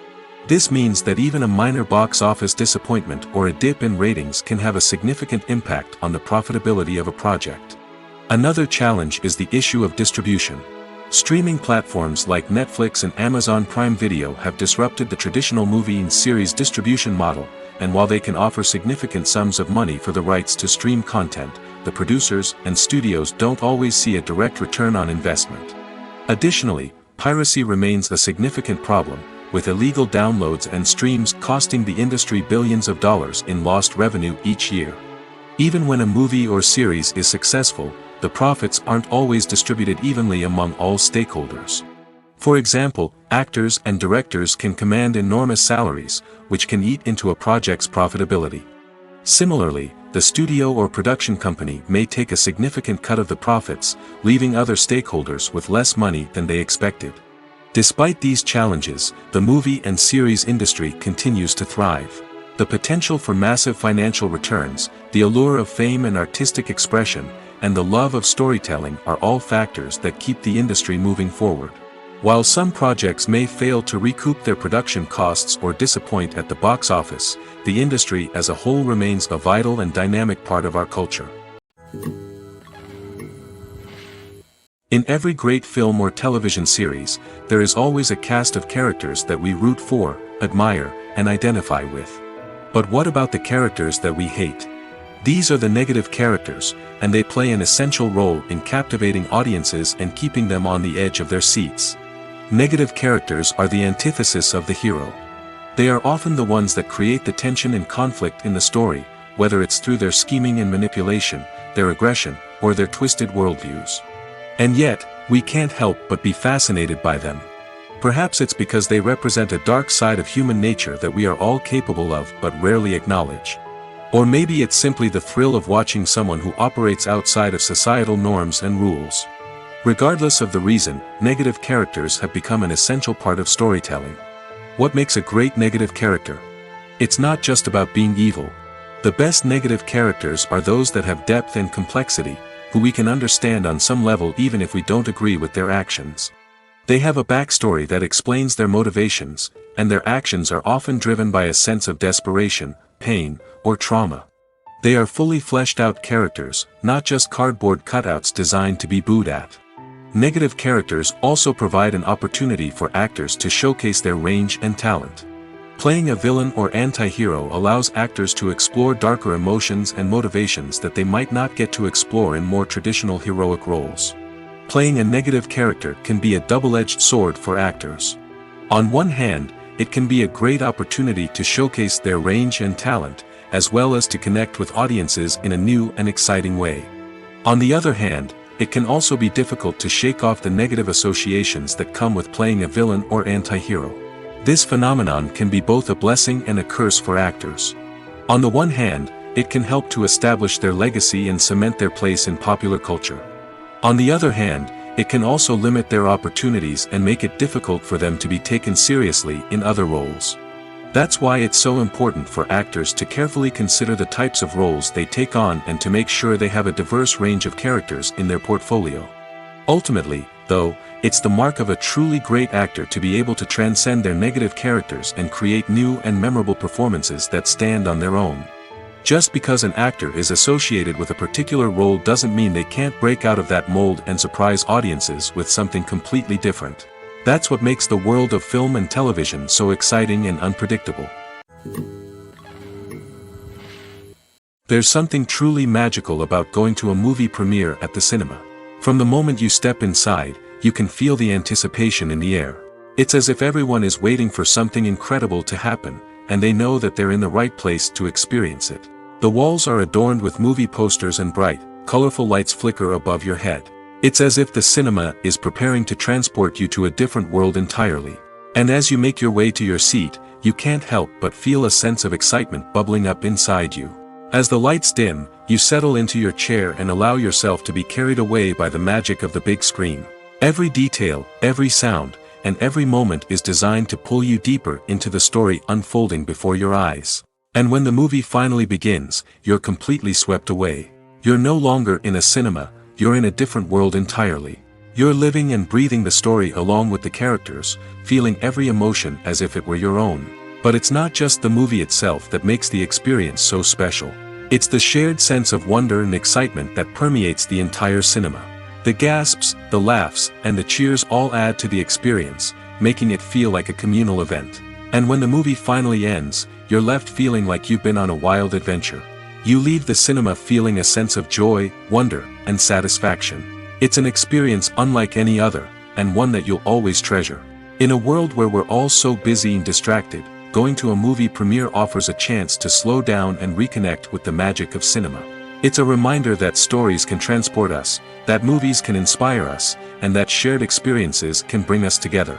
This means that even a minor box office disappointment or a dip in ratings can have a significant impact on the profitability of a project. Another challenge is the issue of distribution. Streaming platforms like Netflix and Amazon Prime Video have disrupted the traditional movie and series distribution model, and while they can offer significant sums of money for the rights to stream content, the producers and studios don't always see a direct return on investment. Additionally, piracy remains a significant problem, with illegal downloads and streams costing the industry billions of dollars in lost revenue each year. Even when a movie or series is successful, the profits aren't always distributed evenly among all stakeholders. For example, actors and directors can command enormous salaries, which can eat into a project's profitability. Similarly, the studio or production company may take a significant cut of the profits, leaving other stakeholders with less money than they expected. Despite these challenges, the movie and series industry continues to thrive. The potential for massive financial returns, the allure of fame and artistic expression, and the love of storytelling are all factors that keep the industry moving forward. While some projects may fail to recoup their production costs or disappoint at the box office, the industry as a whole remains a vital and dynamic part of our culture. In every great film or television series, there is always a cast of characters that we root for, admire, and identify with. But what about the characters that we hate? These are the negative characters, and they play an essential role in captivating audiences and keeping them on the edge of their seats. Negative characters are the antithesis of the hero. They are often the ones that create the tension and conflict in the story, whether it's through their scheming and manipulation, their aggression, or their twisted worldviews. And yet, we can't help but be fascinated by them. Perhaps it's because they represent a dark side of human nature that we are all capable of but rarely acknowledge. Or maybe it's simply the thrill of watching someone who operates outside of societal norms and rules. Regardless of the reason, negative characters have become an essential part of storytelling. What makes a great negative character? It's not just about being evil. The best negative characters are those that have depth and complexity, who we can understand on some level even if we don't agree with their actions. They have a backstory that explains their motivations, and their actions are often driven by a sense of desperation, pain, or trauma. They are fully fleshed out characters, not just cardboard cutouts designed to be booed at. Negative characters also provide an opportunity for actors to showcase their range and talent. Playing a villain or anti-hero allows actors to explore darker emotions and motivations that they might not get to explore in more traditional heroic roles. Playing a negative character can be a double-edged sword for actors. On one hand, it can be a great opportunity to showcase their range and talent, as well as to connect with audiences in a new and exciting way. On the other hand, it can also be difficult to shake off the negative associations that come with playing a villain or anti-hero. This phenomenon can be both a blessing and a curse for actors. On the one hand, it can help to establish their legacy and cement their place in popular culture. On the other hand, it can also limit their opportunities and make it difficult for them to be taken seriously in other roles. That's why it's so important for actors to carefully consider the types of roles they take on and to make sure they have a diverse range of characters in their portfolio. Ultimately, though, it's the mark of a truly great actor to be able to transcend their negative characters and create new and memorable performances that stand on their own. Just because an actor is associated with a particular role doesn't mean they can't break out of that mold and surprise audiences with something completely different. That's what makes the world of film and television so exciting and unpredictable. There's something truly magical about going to a movie premiere at the cinema. From the moment you step inside, you can feel the anticipation in the air. It's as if everyone is waiting for something incredible to happen, and they know that they're in the right place to experience it. The walls are adorned with movie posters and bright, colorful lights flicker above your head. It's as if the cinema is preparing to transport you to a different world entirely. And as you make your way to your seat, you can't help but feel a sense of excitement bubbling up inside you. As the lights dim, you settle into your chair and allow yourself to be carried away by the magic of the big screen. Every detail, every sound, and every moment is designed to pull you deeper into the story unfolding before your eyes. And when the movie finally begins, you're completely swept away. You're no longer in a cinema, you're in a different world entirely. You're living and breathing the story along with the characters, feeling every emotion as if it were your own. But it's not just the movie itself that makes the experience so special. It's the shared sense of wonder and excitement that permeates the entire cinema. The gasps, the laughs, and the cheers all add to the experience, making it feel like a communal event. And when the movie finally ends, you're left feeling like you've been on a wild adventure. You leave the cinema feeling a sense of joy, wonder, and satisfaction. It's an experience unlike any other, and one that you'll always treasure. In a world where we're all so busy and distracted, going to a movie premiere offers a chance to slow down and reconnect with the magic of cinema. It's a reminder that stories can transport us, that movies can inspire us, and that shared experiences can bring us together.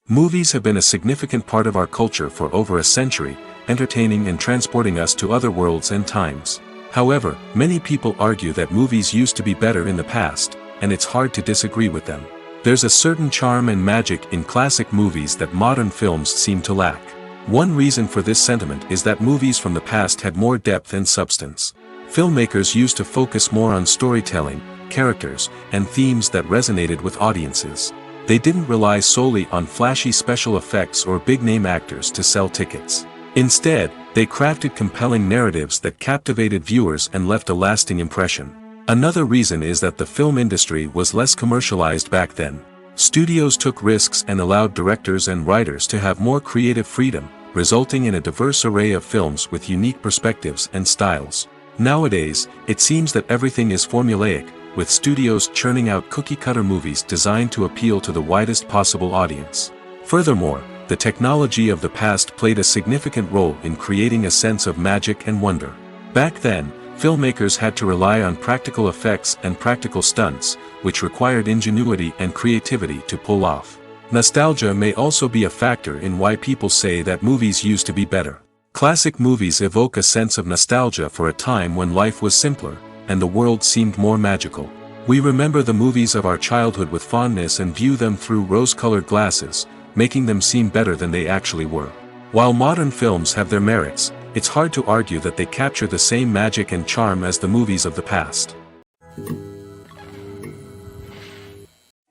Movies have been a significant part of our culture for over a century, entertaining and transporting us to other worlds and times. However, many people argue that movies used to be better in the past, and it's hard to disagree with them. There's a certain charm and magic in classic movies that modern films seem to lack. One reason for this sentiment is that movies from the past had more depth and substance. Filmmakers used to focus more on storytelling, characters, and themes that resonated with audiences. They didn't rely solely on flashy special effects or big-name actors to sell tickets. Instead, they crafted compelling narratives that captivated viewers and left a lasting impression. Another reason is that the film industry was less commercialized back then. Studios took risks and allowed directors and writers to have more creative freedom, resulting in a diverse array of films with unique perspectives and styles. Nowadays, it seems that everything is formulaic, with studios churning out cookie-cutter movies designed to appeal to the widest possible audience. Furthermore, the technology of the past played a significant role in creating a sense of magic and wonder. Back then, filmmakers had to rely on practical effects and practical stunts, which required ingenuity and creativity to pull off. Nostalgia may also be a factor in why people say that movies used to be better. Classic movies evoke a sense of nostalgia for a time when life was simpler, and the world seemed more magical. We remember the movies of our childhood with fondness and view them through rose-colored glasses, making them seem better than they actually were. While modern films have their merits, it's hard to argue that they capture the same magic and charm as the movies of the past.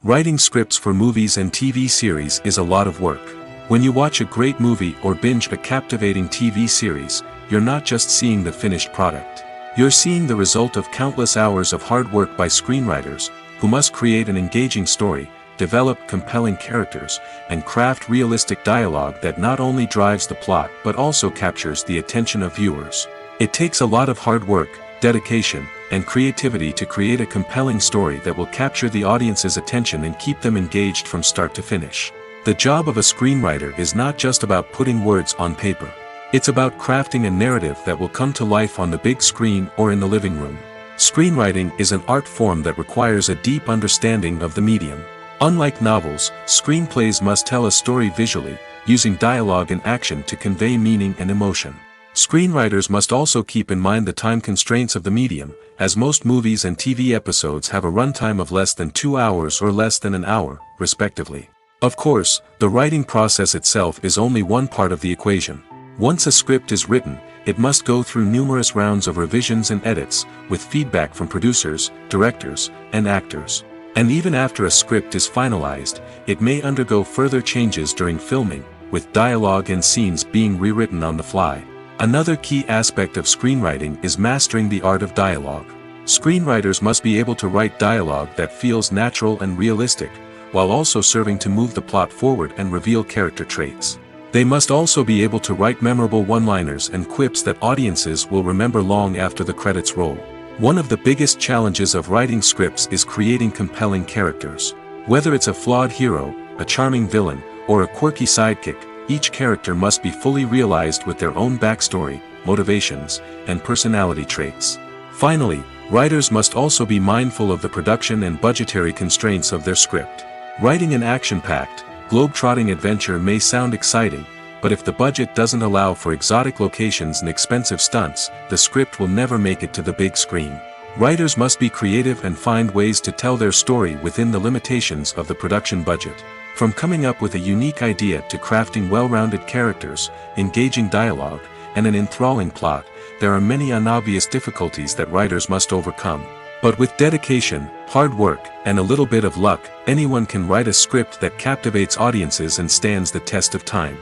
Writing scripts for movies and TV series is a lot of work. When you watch a great movie or binge a captivating TV series, you're not just seeing the finished product. You're seeing the result of countless hours of hard work by screenwriters, who must create an engaging story, develop compelling characters, and craft realistic dialogue that not only drives the plot but also captures the attention of viewers. It takes a lot of hard work, dedication, and creativity to create a compelling story that will capture the audience's attention and keep them engaged from start to finish. The job of a screenwriter is not just about putting words on paper. It's about crafting a narrative that will come to life on the big screen or in the living room. Screenwriting is an art form that requires a deep understanding of the medium. Unlike novels, screenplays must tell a story visually, using dialogue and action to convey meaning and emotion. Screenwriters must also keep in mind the time constraints of the medium, as most movies and TV episodes have a runtime of less than 2 hours or less than an hour, respectively. Of course, the writing process itself is only one part of the equation. Once a script is written, it must go through numerous rounds of revisions and edits, with feedback from producers, directors, and actors. And even after a script is finalized, it may undergo further changes during filming, with dialogue and scenes being rewritten on the fly. Another key aspect of screenwriting is mastering the art of dialogue. Screenwriters must be able to write dialogue that feels natural and realistic, while also serving to move the plot forward and reveal character traits. They must also be able to write memorable one-liners and quips that audiences will remember long after the credits roll. One of the biggest challenges of writing scripts is creating compelling characters. Whether it's a flawed hero, a charming villain, or a quirky sidekick, each character must be fully realized with their own backstory, motivations, and personality traits. Finally, writers must also be mindful of the production and budgetary constraints of their script. Writing an action-packed, globe-trotting adventure may sound exciting, but if the budget doesn't allow for exotic locations and expensive stunts, the script will never make it to the big screen. Writers must be creative and find ways to tell their story within the limitations of the production budget. From coming up with a unique idea to crafting well-rounded characters, engaging dialogue, and an enthralling plot, there are many unobvious difficulties that writers must overcome. But with dedication, hard work, and a little bit of luck, anyone can write a script that captivates audiences and stands the test of time.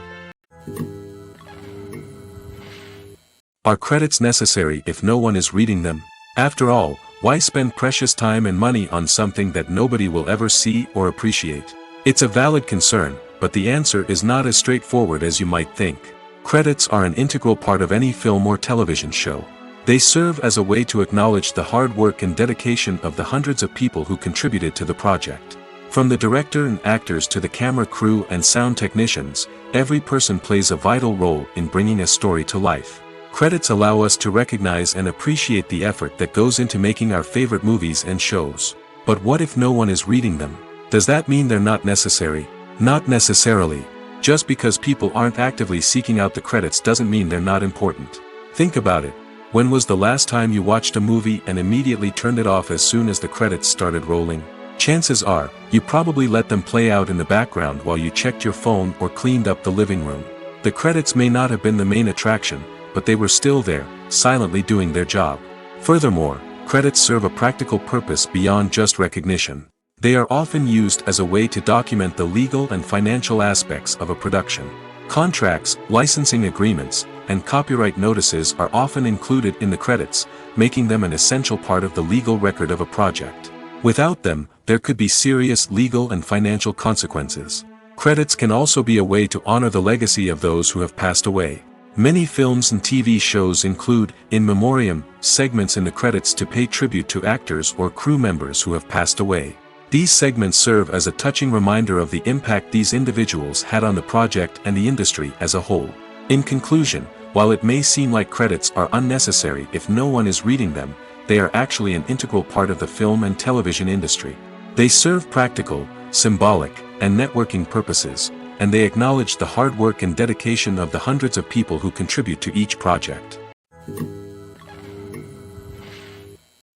Are credits necessary if no one is reading them? After all, why spend precious time and money on something that nobody will ever see or appreciate? It's a valid concern, but the answer is not as straightforward as you might think. Credits are an integral part of any film or television show. They serve as a way to acknowledge the hard work and dedication of the hundreds of people who contributed to the project. From the director and actors to the camera crew and sound technicians, every person plays a vital role in bringing a story to life. Credits allow us to recognize and appreciate the effort that goes into making our favorite movies and shows. But what if no one is reading them? Does that mean they're not necessary? Not necessarily. Just because people aren't actively seeking out the credits doesn't mean they're not important. Think about it. When was the last time you watched a movie and immediately turned it off as soon as the credits started rolling? Chances are, you probably let them play out in the background while you checked your phone or cleaned up the living room. The credits may not have been the main attraction, but they were still there, silently doing their job. Furthermore, credits serve a practical purpose beyond just recognition. They are often used as a way to document the legal and financial aspects of a production. Contracts, licensing agreements, and copyright notices are often included in the credits, making them an essential part of the legal record of a project. Without them, there could be serious legal and financial consequences. Credits can also be a way to honor the legacy of those who have passed away. Many films and TV shows include, in memoriam, segments in the credits to pay tribute to actors or crew members who have passed away. These segments serve as a touching reminder of the impact these individuals had on the project and the industry as a whole. In conclusion, while it may seem like credits are unnecessary if no one is reading them, they are actually an integral part of the film and television industry. They serve practical, symbolic, and networking purposes, and they acknowledge the hard work and dedication of the hundreds of people who contribute to each project.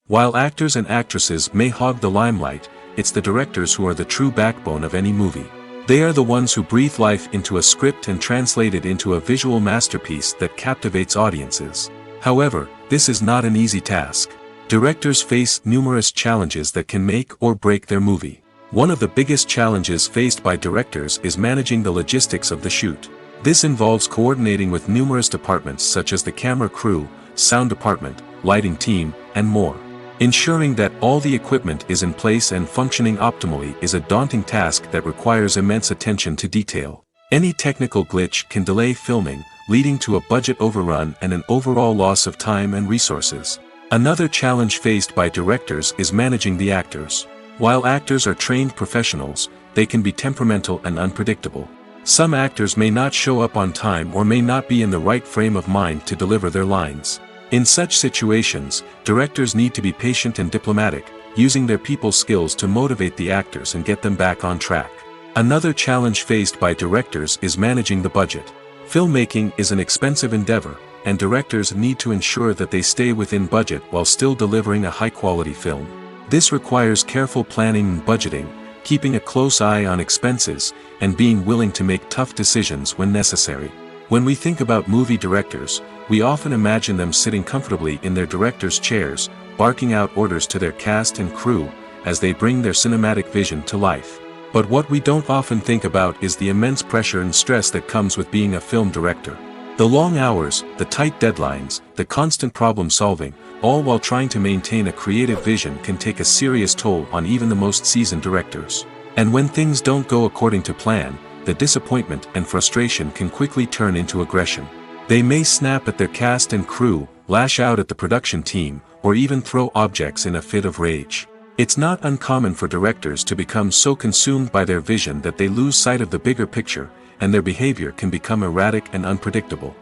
While actors and actresses may hog the limelight, it's the directors who are the true backbone of any movie. They are the ones who breathe life into a script and translate it into a visual masterpiece that captivates audiences. However, this is not an easy task. Directors face numerous challenges that can make or break their movie. One of the biggest challenges faced by directors is managing the logistics of the shoot. This involves coordinating with numerous departments such as the camera crew, sound department, lighting team, and more. Ensuring that all the equipment is in place and functioning optimally is a daunting task that requires immense attention to detail. Any technical glitch can delay filming, leading to a budget overrun and an overall loss of time and resources. Another challenge faced by directors is managing the actors. While actors are trained professionals, they can be temperamental and unpredictable. Some actors may not show up on time or may not be in the right frame of mind to deliver their lines. In such situations, directors need to be patient and diplomatic, using their people skills to motivate the actors and get them back on track. Another challenge faced by directors is managing the budget. Filmmaking is an expensive endeavor, and directors need to ensure that they stay within budget while still delivering a high-quality film. This requires careful planning and budgeting, keeping a close eye on expenses, and being willing to make tough decisions when necessary. When we think about movie directors, we often imagine them sitting comfortably in their director's chairs, barking out orders to their cast and crew, as they bring their cinematic vision to life. But what we don't often think about is the immense pressure and stress that comes with being a film director. The long hours, the tight deadlines, the constant problem solving, all while trying to maintain a creative vision can take a serious toll on even the most seasoned directors. And when things don't go according to plan, the disappointment and frustration can quickly turn into aggression. They may snap at their cast and crew, lash out at the production team, or even throw objects in a fit of rage. It's not uncommon for directors to become so consumed by their vision that they lose sight of the bigger picture, and their behavior can become erratic and unpredictable.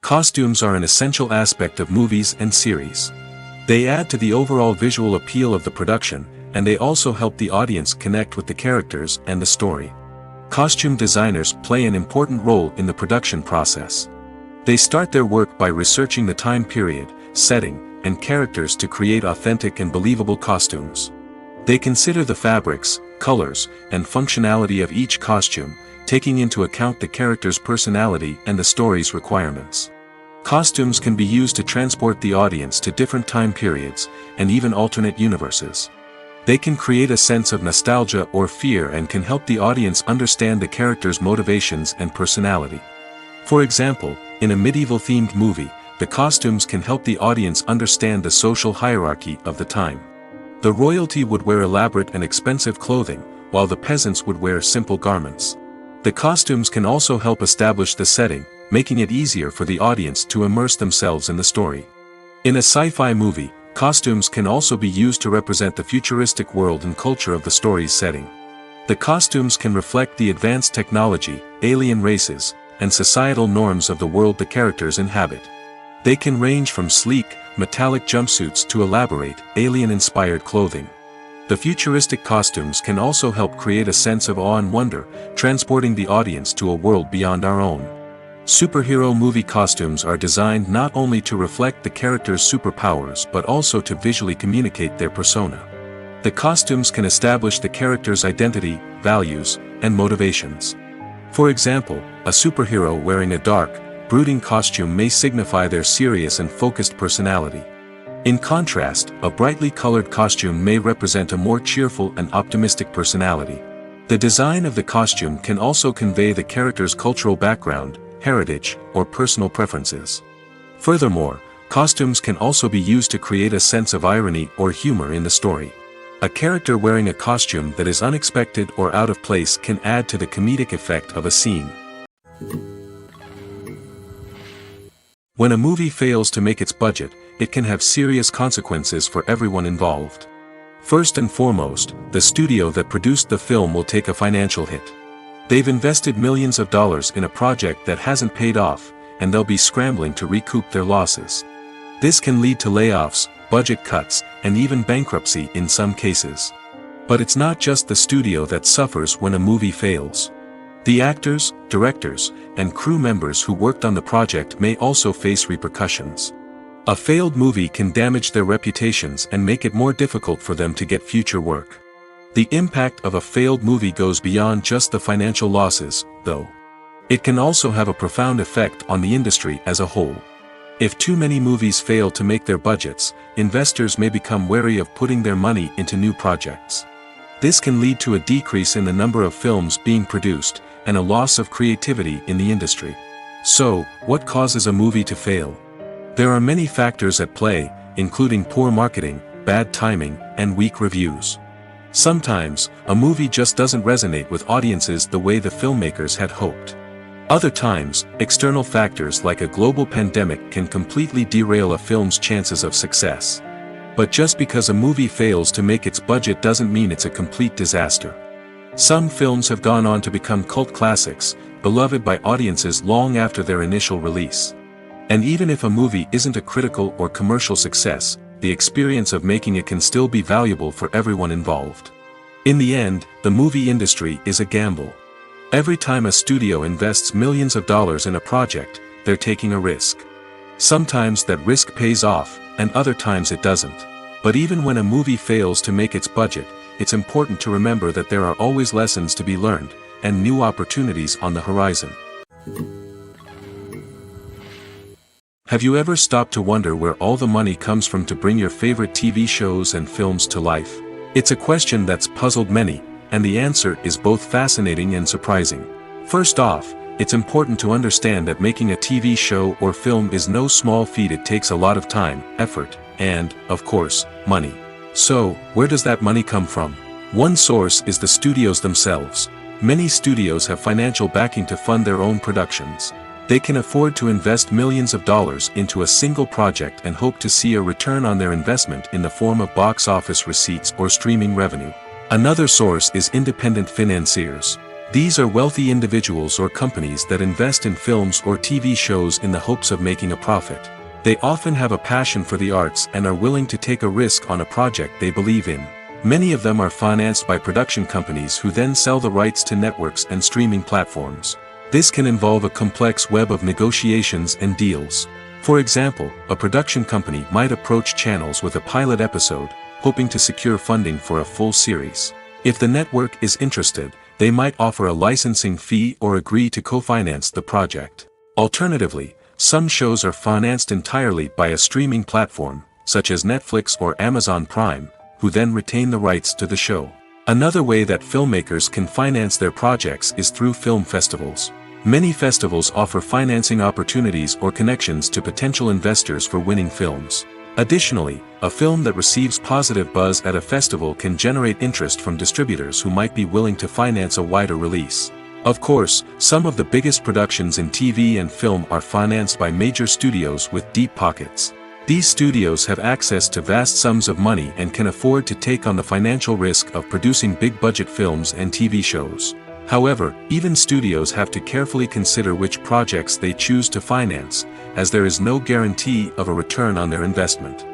Costumes are an essential aspect of movies and series. They add to the overall visual appeal of the production, and they also help the audience connect with the characters and the story. Costume designers play an important role in the production process. They start their work by researching the time period, setting, and characters to create authentic and believable costumes. They consider the fabrics, colors, and functionality of each costume, taking into account the character's personality and the story's requirements. Costumes can be used to transport the audience to different time periods, and even alternate universes. They can create a sense of nostalgia or fear and can help the audience understand the character's motivations and personality. For example, in a medieval-themed movie, the costumes can help the audience understand the social hierarchy of the time. The royalty would wear elaborate and expensive clothing, while the peasants would wear simple garments. The costumes can also help establish the setting, making it easier for the audience to immerse themselves in the story. In a sci-fi movie, costumes can also be used to represent the futuristic world and culture of the story's setting. The costumes can reflect the advanced technology, alien races, and societal norms of the world the characters inhabit. They can range from sleek, metallic jumpsuits to elaborate, alien-inspired clothing. The futuristic costumes can also help create a sense of awe and wonder, transporting the audience to a world beyond our own. Superhero movie costumes are designed not only to reflect the character's superpowers but also to visually communicate their persona. The costumes can establish the character's identity, values, and motivations. For example, a superhero wearing a dark, brooding costume may signify their serious and focused personality. In contrast, a brightly colored costume may represent a more cheerful and optimistic personality. The design of the costume can also convey the character's cultural background, heritage, or personal preferences. Furthermore, costumes can also be used to create a sense of irony or humor in the story. A character wearing a costume that is unexpected or out of place can add to the comedic effect of a scene. When a movie fails to make its budget, it can have serious consequences for everyone involved. First and foremost, the studio that produced the film will take a financial hit. They've invested millions of dollars in a project that hasn't paid off, and they'll be scrambling to recoup their losses. This can lead to layoffs, budget cuts, and even bankruptcy in some cases. But it's not just the studio that suffers when a movie fails. The actors, directors, and crew members who worked on the project may also face repercussions. A failed movie can damage their reputations and make it more difficult for them to get future work. The impact of a failed movie goes beyond just the financial losses, though. It can also have a profound effect on the industry as a whole. If too many movies fail to make their budgets, investors may become wary of putting their money into new projects. This can lead to a decrease in the number of films being produced, and a loss of creativity in the industry. So, what causes a movie to fail? There are many factors at play, including poor marketing, bad timing, and weak reviews. Sometimes, a movie just doesn't resonate with audiences the way the filmmakers had hoped. Other times, external factors like a global pandemic can completely derail a film's chances of success. But just because a movie fails to make its budget doesn't mean it's a complete disaster. Some films have gone on to become cult classics, beloved by audiences long after their initial release. And even if a movie isn't a critical or commercial success, the experience of making it can still be valuable for everyone involved. In the end, the movie industry is a gamble. Every time a studio invests millions of dollars in a project, they're taking a risk. Sometimes that risk pays off, and other times it doesn't. But even when a movie fails to make its budget, it's important to remember that there are always lessons to be learned, and new opportunities on the horizon. Have you ever stopped to wonder where all the money comes from to bring your favorite TV shows and films to life? It's a question that's puzzled many, and the answer is both fascinating and surprising. First off, it's important to understand that making a TV show or film is no small feat. It takes a lot of time, effort, and, of course, money. So, where does that money come from? One source is the studios themselves. Many studios have financial backing to fund their own productions. They can afford to invest millions of dollars into a single project and hope to see a return on their investment in the form of box office receipts or streaming revenue. Another source is independent financiers. These are wealthy individuals or companies that invest in films or TV shows in the hopes of making a profit. They often have a passion for the arts and are willing to take a risk on a project they believe in. Many of them are financed by production companies who then sell the rights to networks and streaming platforms. This can involve a complex web of negotiations and deals. For example, a production company might approach channels with a pilot episode, hoping to secure funding for a full series. If the network is interested, they might offer a licensing fee or agree to co-finance the project. Alternatively, some shows are financed entirely by a streaming platform, such as Netflix or Amazon Prime, who then retain the rights to the show. Another way that filmmakers can finance their projects is through film festivals. Many festivals offer financing opportunities or connections to potential investors for winning films. Additionally, a film that receives positive buzz at a festival can generate interest from distributors who might be willing to finance a wider release. Of course, some of the biggest productions in TV and film are financed by major studios with deep pockets. These studios have access to vast sums of money and can afford to take on the financial risk of producing big-budget films and TV shows. However, even studios have to carefully consider which projects they choose to finance, as there is no guarantee of a return on their investment.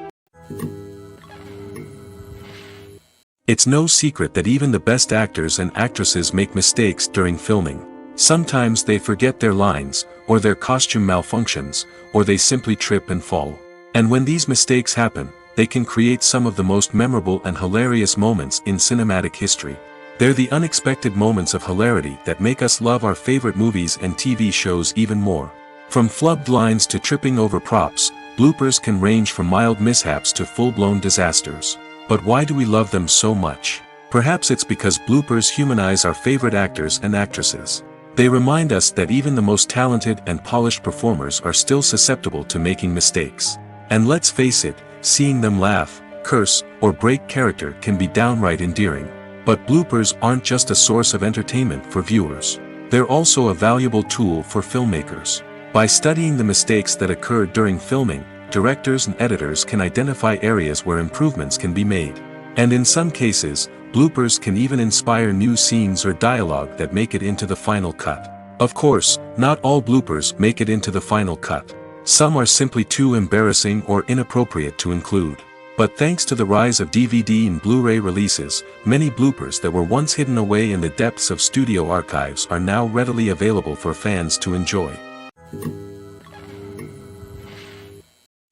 It's no secret that even the best actors and actresses make mistakes during filming. Sometimes they forget their lines, or their costume malfunctions, or they simply trip and fall. And when these mistakes happen, they can create some of the most memorable and hilarious moments in cinematic history. They're the unexpected moments of hilarity that make us love our favorite movies and TV shows even more. From flubbed lines to tripping over props, bloopers can range from mild mishaps to full-blown disasters. But why do we love them so much? Perhaps it's because bloopers humanize our favorite actors and actresses. They remind us that even the most talented and polished performers are still susceptible to making mistakes. And let's face it, seeing them laugh, curse, or break character can be downright endearing. But bloopers aren't just a source of entertainment for viewers. They're also a valuable tool for filmmakers. By studying the mistakes that occur during filming, directors and editors can identify areas where improvements can be made. And in some cases, bloopers can even inspire new scenes or dialogue that make it into the final cut. Of course, not all bloopers make it into the final cut. Some are simply too embarrassing or inappropriate to include. But thanks to the rise of DVD and Blu-ray releases, many bloopers that were once hidden away in the depths of studio archives are now readily available for fans to enjoy.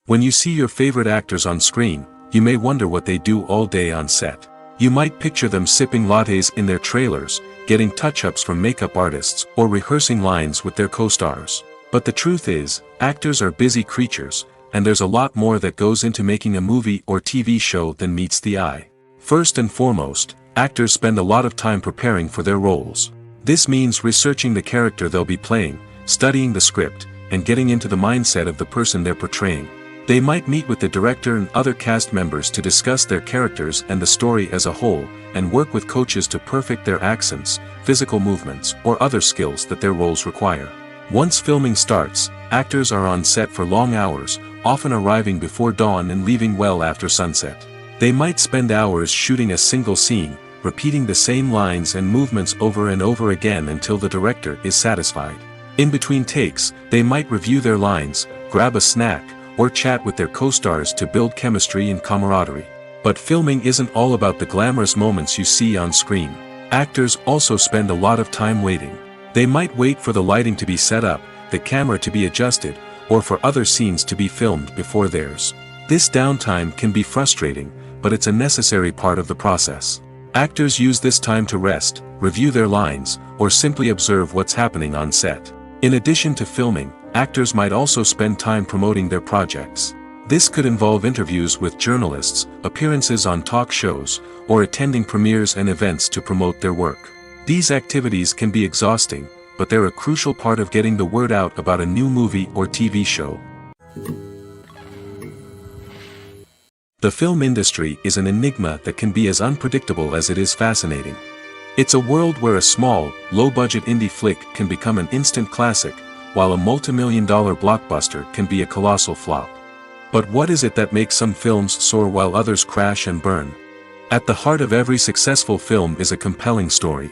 When you see your favorite actors on screen, you may wonder what they do all day on set. You might picture them sipping lattes in their trailers, getting touch-ups from makeup artists, or rehearsing lines with their co-stars. But the truth is, actors are busy creatures, and there's a lot more that goes into making a movie or TV show than meets the eye. First and foremost, actors spend a lot of time preparing for their roles. This means researching the character they'll be playing, studying the script, and getting into the mindset of the person they're portraying. They might meet with the director and other cast members to discuss their characters and the story as a whole, and work with coaches to perfect their accents, physical movements, or other skills that their roles require. Once filming starts, actors are on set for long hours, often arriving before dawn and leaving well after sunset. They might spend hours shooting a single scene, repeating the same lines and movements over and over again until the director is satisfied. In between takes, they might review their lines, grab a snack, or chat with their co-stars to build chemistry and camaraderie. But filming isn't all about the glamorous moments you see on screen. Actors also spend a lot of time waiting. They might wait for the lighting to be set up, the camera to be adjusted, or for other scenes to be filmed before theirs. This downtime can be frustrating, but it's a necessary part of the process. Actors use this time to rest, review their lines, or simply observe what's happening on set. In addition to filming, actors might also spend time promoting their projects. This could involve interviews with journalists, appearances on talk shows, or attending premieres and events to promote their work. These activities can be exhausting, but they're a crucial part of getting the word out about a new movie or TV show. The film industry is an enigma that can be as unpredictable as it is fascinating. It's a world where a small, low-budget indie flick can become an instant classic, while a multi-million-dollar blockbuster can be a colossal flop. But what is it that makes some films soar while others crash and burn? At the heart of every successful film is a compelling story.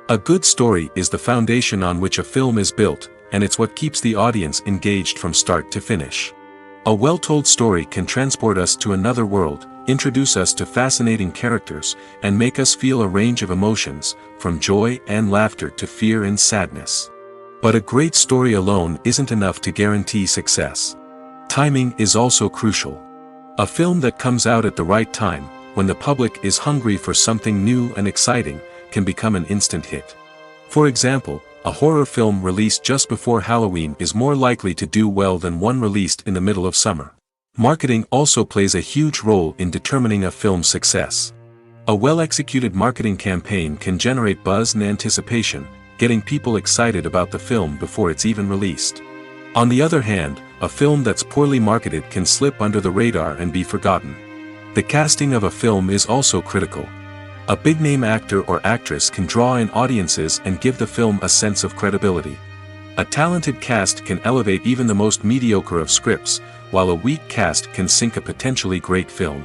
A good story is the foundation on which a film is built, and it's what keeps the audience engaged from start to finish. A well-told story can transport us to another world, introduce us to fascinating characters, and make us feel a range of emotions, from joy and laughter to fear and sadness. But a great story alone isn't enough to guarantee success. Timing is also crucial. A film that comes out at the right time, when the public is hungry for something new and exciting, can become an instant hit. For example, a horror film released just before Halloween is more likely to do well than one released in the middle of summer. Marketing also plays a huge role in determining a film's success. A well-executed marketing campaign can generate buzz and anticipation, getting people excited about the film before it's even released. On the other hand, a film that's poorly marketed can slip under the radar and be forgotten. The casting of a film is also critical. A big-name actor or actress can draw in audiences and give the film a sense of credibility. A talented cast can elevate even the most mediocre of scripts, while a weak cast can sink a potentially great film.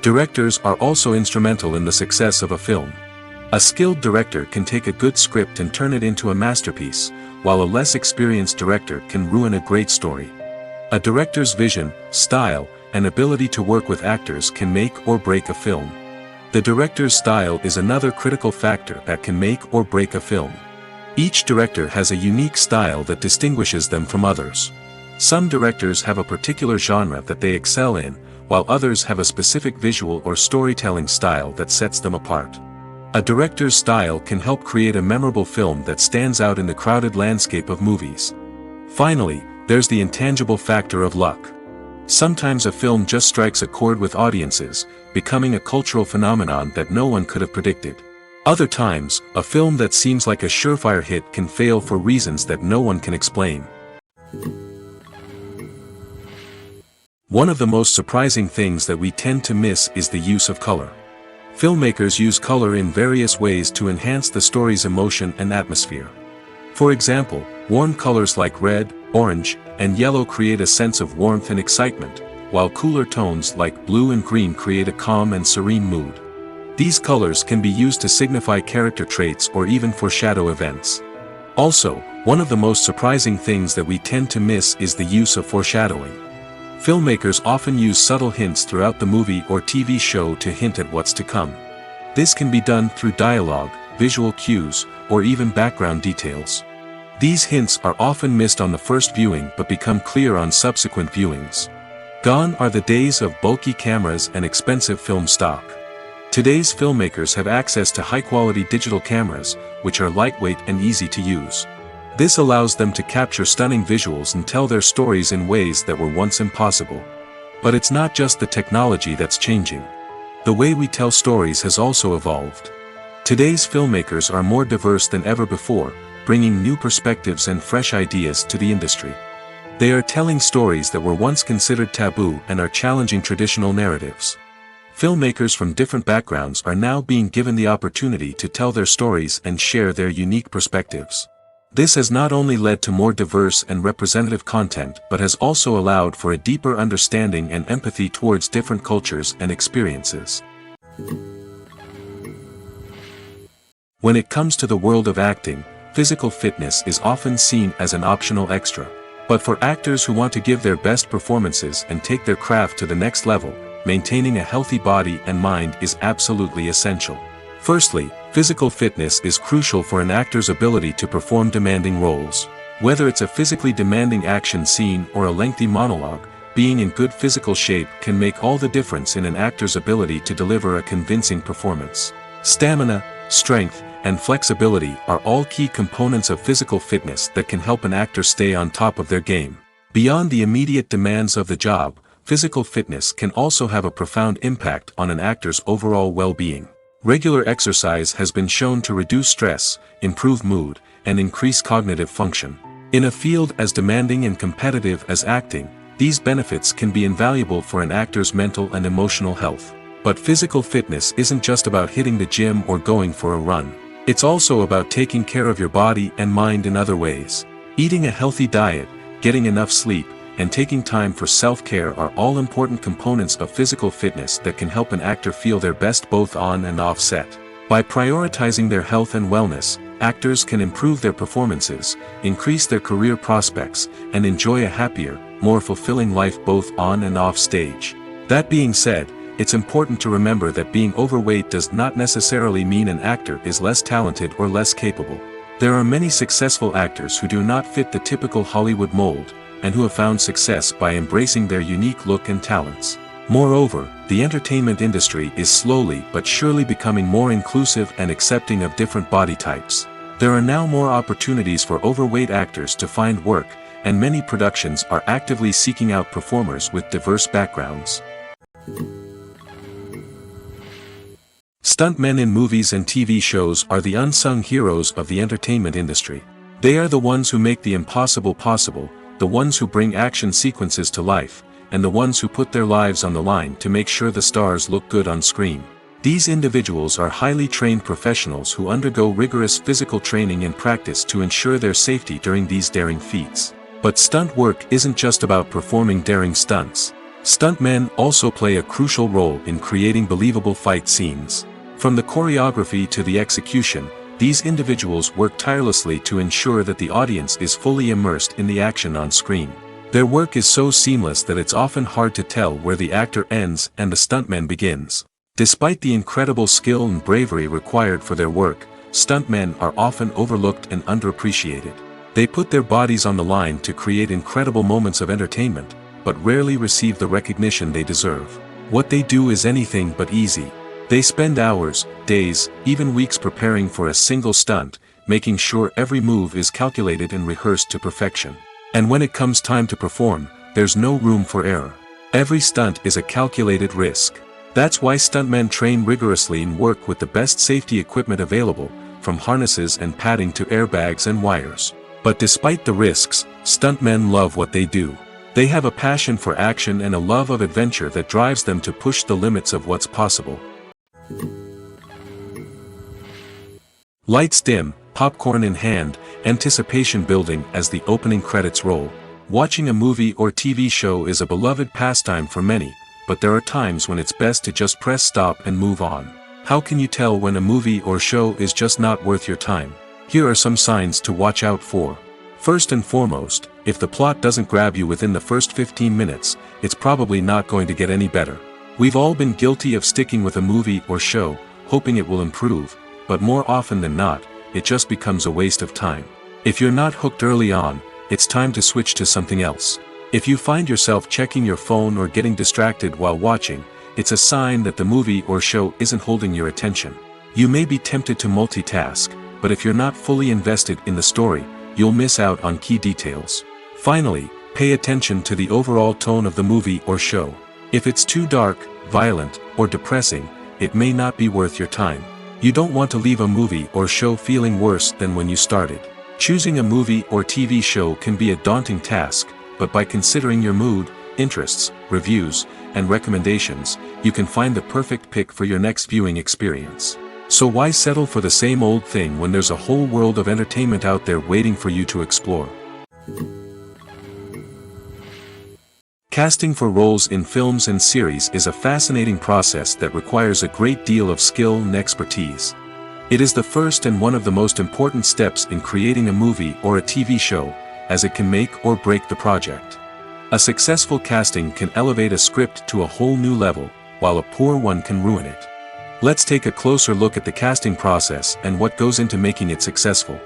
Directors are also instrumental in the success of a film. A skilled director can take a good script and turn it into a masterpiece, while a less experienced director can ruin a great story. A director's vision, style, and ability to work with actors can make or break a film. The director's style is another critical factor that can make or break a film. Each director has a unique style that distinguishes them from others. Some directors have a particular genre that they excel in, while others have a specific visual or storytelling style that sets them apart. A director's style can help create a memorable film that stands out in the crowded landscape of movies. Finally, there's the intangible factor of luck. Sometimes a film just strikes a chord with audiences, becoming a cultural phenomenon that no one could have predicted. Other times, a film that seems like a surefire hit can fail for reasons that no one can explain. One of the most surprising things that we tend to miss is the use of color. Filmmakers use color in various ways to enhance the story's emotion and atmosphere. For example, warm colors like red, orange, and yellow create a sense of warmth and excitement, while cooler tones like blue and green create a calm and serene mood. These colors can be used to signify character traits or even foreshadow events. Also, one of the most surprising things that we tend to miss is the use of foreshadowing. Filmmakers often use subtle hints throughout the movie or TV show to hint at what's to come. This can be done through dialogue, visual cues, or even background details. These hints are often missed on the first viewing but become clear on subsequent viewings. Gone are the days of bulky cameras and expensive film stock. Today's filmmakers have access to high-quality digital cameras, which are lightweight and easy to use. This allows them to capture stunning visuals and tell their stories in ways that were once impossible. But it's not just the technology that's changing. The way we tell stories has also evolved. Today's filmmakers are more diverse than ever before, bringing new perspectives and fresh ideas to the industry. They are telling stories that were once considered taboo and are challenging traditional narratives. Filmmakers from different backgrounds are now being given the opportunity to tell their stories and share their unique perspectives. This has not only led to more diverse and representative content but has also allowed for a deeper understanding and empathy towards different cultures and experiences. When it comes to the world of acting, physical fitness is often seen as an optional extra. But for actors who want to give their best performances and take their craft to the next level, maintaining a healthy body and mind is absolutely essential. Firstly, physical fitness is crucial for an actor's ability to perform demanding roles. Whether it's a physically demanding action scene or a lengthy monologue, being in good physical shape can make all the difference in an actor's ability to deliver a convincing performance. Stamina, strength, and flexibility are all key components of physical fitness that can help an actor stay on top of their game. Beyond the immediate demands of the job, physical fitness can also have a profound impact on an actor's overall well-being. Regular exercise has been shown to reduce stress, improve mood, and increase cognitive function. In a field as demanding and competitive as acting, these benefits can be invaluable for an actor's mental and emotional health. But physical fitness isn't just about hitting the gym or going for a run. It's also about taking care of your body and mind in other ways. Eating a healthy diet, getting enough sleep, and taking time for self-care are all important components of physical fitness that can help an actor feel their best both on and off set. By prioritizing their health and wellness, actors can improve their performances, increase their career prospects, and enjoy a happier, more fulfilling life both on and off stage. That being said, it's important to remember that being overweight does not necessarily mean an actor is less talented or less capable. There are many successful actors who do not fit the typical Hollywood mold, and who have found success by embracing their unique look and talents. Moreover, the entertainment industry is slowly but surely becoming more inclusive and accepting of different body types. There are now more opportunities for overweight actors to find work, and many productions are actively seeking out performers with diverse backgrounds. Stuntmen in movies and TV shows are the unsung heroes of the entertainment industry. They are the ones who make the impossible possible, the ones who bring action sequences to life, and the ones who put their lives on the line to make sure the stars look good on screen. These individuals are highly trained professionals who undergo rigorous physical training and practice to ensure their safety during these daring feats. But stunt work isn't just about performing daring stunts. Stuntmen also play a crucial role in creating believable fight scenes. From the choreography to the execution, these individuals work tirelessly to ensure that the audience is fully immersed in the action on screen. Their work is so seamless that it's often hard to tell where the actor ends and the stuntman begins. Despite the incredible skill and bravery required for their work, stuntmen are often overlooked and underappreciated. They put their bodies on the line to create incredible moments of entertainment, but rarely receive the recognition they deserve. What they do is anything but easy. They spend hours, days, even weeks preparing for a single stunt, making sure every move is calculated and rehearsed to perfection. And when it comes time to perform, there's no room for error. Every stunt is a calculated risk. That's why stuntmen train rigorously and work with the best safety equipment available, from harnesses and padding to airbags and wires. But despite the risks, stuntmen love what they do. They have a passion for action and a love of adventure that drives them to push the limits of what's possible. Lights dim, popcorn in hand, anticipation building as the opening credits roll. Watching a movie or TV show is a beloved pastime for many, but there are times when it's best to just press stop and move on. How can you tell when a movie or show is just not worth your time? Here are some signs to watch out for. First and foremost, if the plot doesn't grab you within the first 15 minutes, it's probably not going to get any better. We've all been guilty of sticking with a movie or show, hoping it will improve, but more often than not, it just becomes a waste of time. If you're not hooked early on, it's time to switch to something else. If you find yourself checking your phone or getting distracted while watching, it's a sign that the movie or show isn't holding your attention. You may be tempted to multitask, but if you're not fully invested in the story, you'll miss out on key details. Finally, pay attention to the overall tone of the movie or show. If it's too dark, violent, or depressing, it may not be worth your time. You don't want to leave a movie or show feeling worse than when you started. Choosing a movie or TV show can be a daunting task, but by considering your mood, interests, reviews, and recommendations, you can find the perfect pick for your next viewing experience. So why settle for the same old thing when there's a whole world of entertainment out there waiting for you to explore? Casting for roles in films and series is a fascinating process that requires a great deal of skill and expertise. It is the first and one of the most important steps in creating a movie or a TV show, as it can make or break the project. A successful casting can elevate a script to a whole new level, while a poor one can ruin it. Let's take a closer look at the casting process and what goes into making it successful.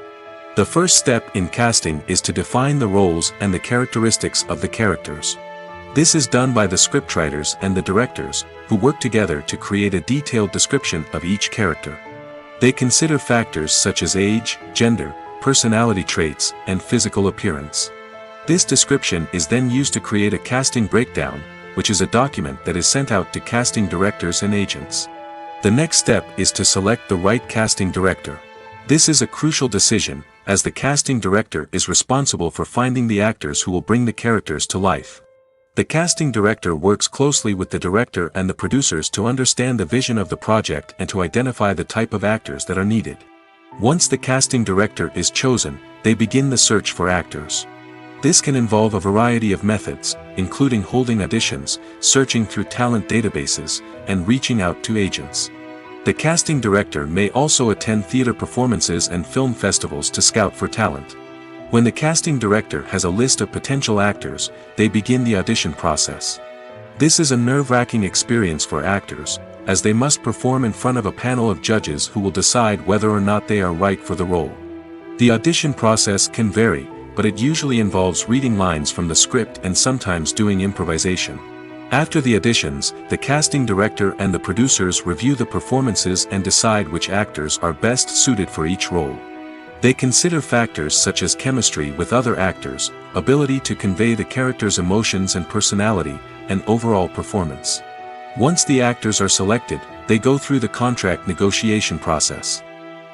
The first step in casting is to define the roles and the characteristics of the characters. This is done by the scriptwriters and the directors, who work together to create a detailed description of each character. They consider factors such as age, gender, personality traits, and physical appearance. This description is then used to create a casting breakdown, which is a document that is sent out to casting directors and agents. The next step is to select the right casting director. This is a crucial decision, as the casting director is responsible for finding the actors who will bring the characters to life. The casting director works closely with the director and the producers to understand the vision of the project and to identify the type of actors that are needed. Once the casting director is chosen, they begin the search for actors. This can involve a variety of methods, including holding auditions, searching through talent databases, and reaching out to agents. The casting director may also attend theater performances and film festivals to scout for talent. When the casting director has a list of potential actors, they begin the audition process. This is a nerve-wracking experience for actors, as they must perform in front of a panel of judges who will decide whether or not they are right for the role. The audition process can vary, but it usually involves reading lines from the script and sometimes doing improvisation. After the auditions, the casting director and the producers review the performances and decide which actors are best suited for each role. They consider factors such as chemistry with other actors, ability to convey the character's emotions and personality, and overall performance. Once the actors are selected, they go through the contract negotiation process.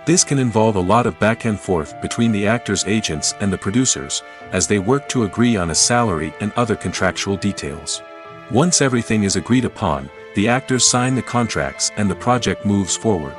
This can involve a lot of back and forth between the actors' agents and the producers, as they work to agree on a salary and other contractual details. Once everything is agreed upon, the actors sign the contracts and the project moves forward.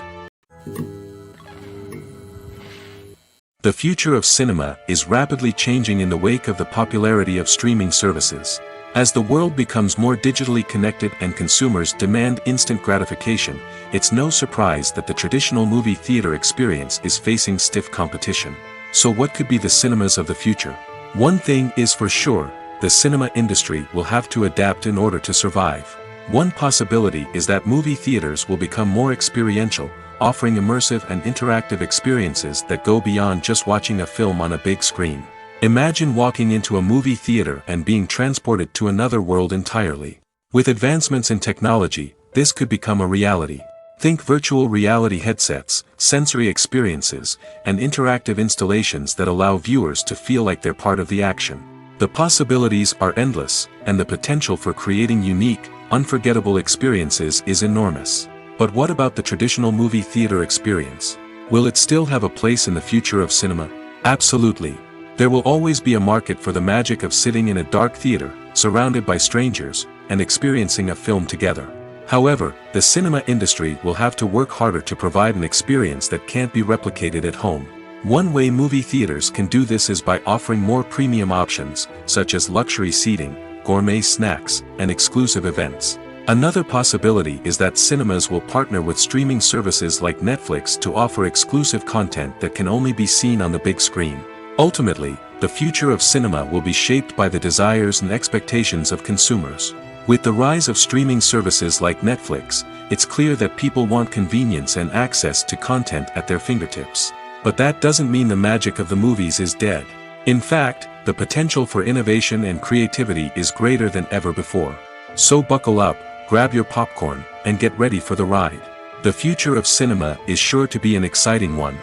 The future of cinema is rapidly changing in the wake of the popularity of streaming services. As the world becomes more digitally connected and consumers demand instant gratification, it's no surprise that the traditional movie theater experience is facing stiff competition. So what could be the cinemas of the future? One thing is for sure, the cinema industry will have to adapt in order to survive. One possibility is that movie theaters will become more experiential, offering immersive and interactive experiences that go beyond just watching a film on a big screen. Imagine walking into a movie theater and being transported to another world entirely. With advancements in technology, this could become a reality. Think virtual reality headsets, sensory experiences, and interactive installations that allow viewers to feel like they're part of the action. The possibilities are endless, and the potential for creating unique, unforgettable experiences is enormous. But what about the traditional movie theater experience? Will it still have a place in the future of cinema? Absolutely. There will always be a market for the magic of sitting in a dark theater, surrounded by strangers, and experiencing a film together. However, the cinema industry will have to work harder to provide an experience that can't be replicated at home. One way movie theaters can do this is by offering more premium options, such as luxury seating, gourmet snacks, and exclusive events. Another possibility is that cinemas will partner with streaming services like Netflix to offer exclusive content that can only be seen on the big screen. Ultimately, the future of cinema will be shaped by the desires and expectations of consumers. With the rise of streaming services like Netflix, it's clear that people want convenience and access to content at their fingertips. But that doesn't mean the magic of the movies is dead. In fact, the potential for innovation and creativity is greater than ever before. So buckle up, grab your popcorn, and get ready for the ride. The future of cinema is sure to be an exciting one.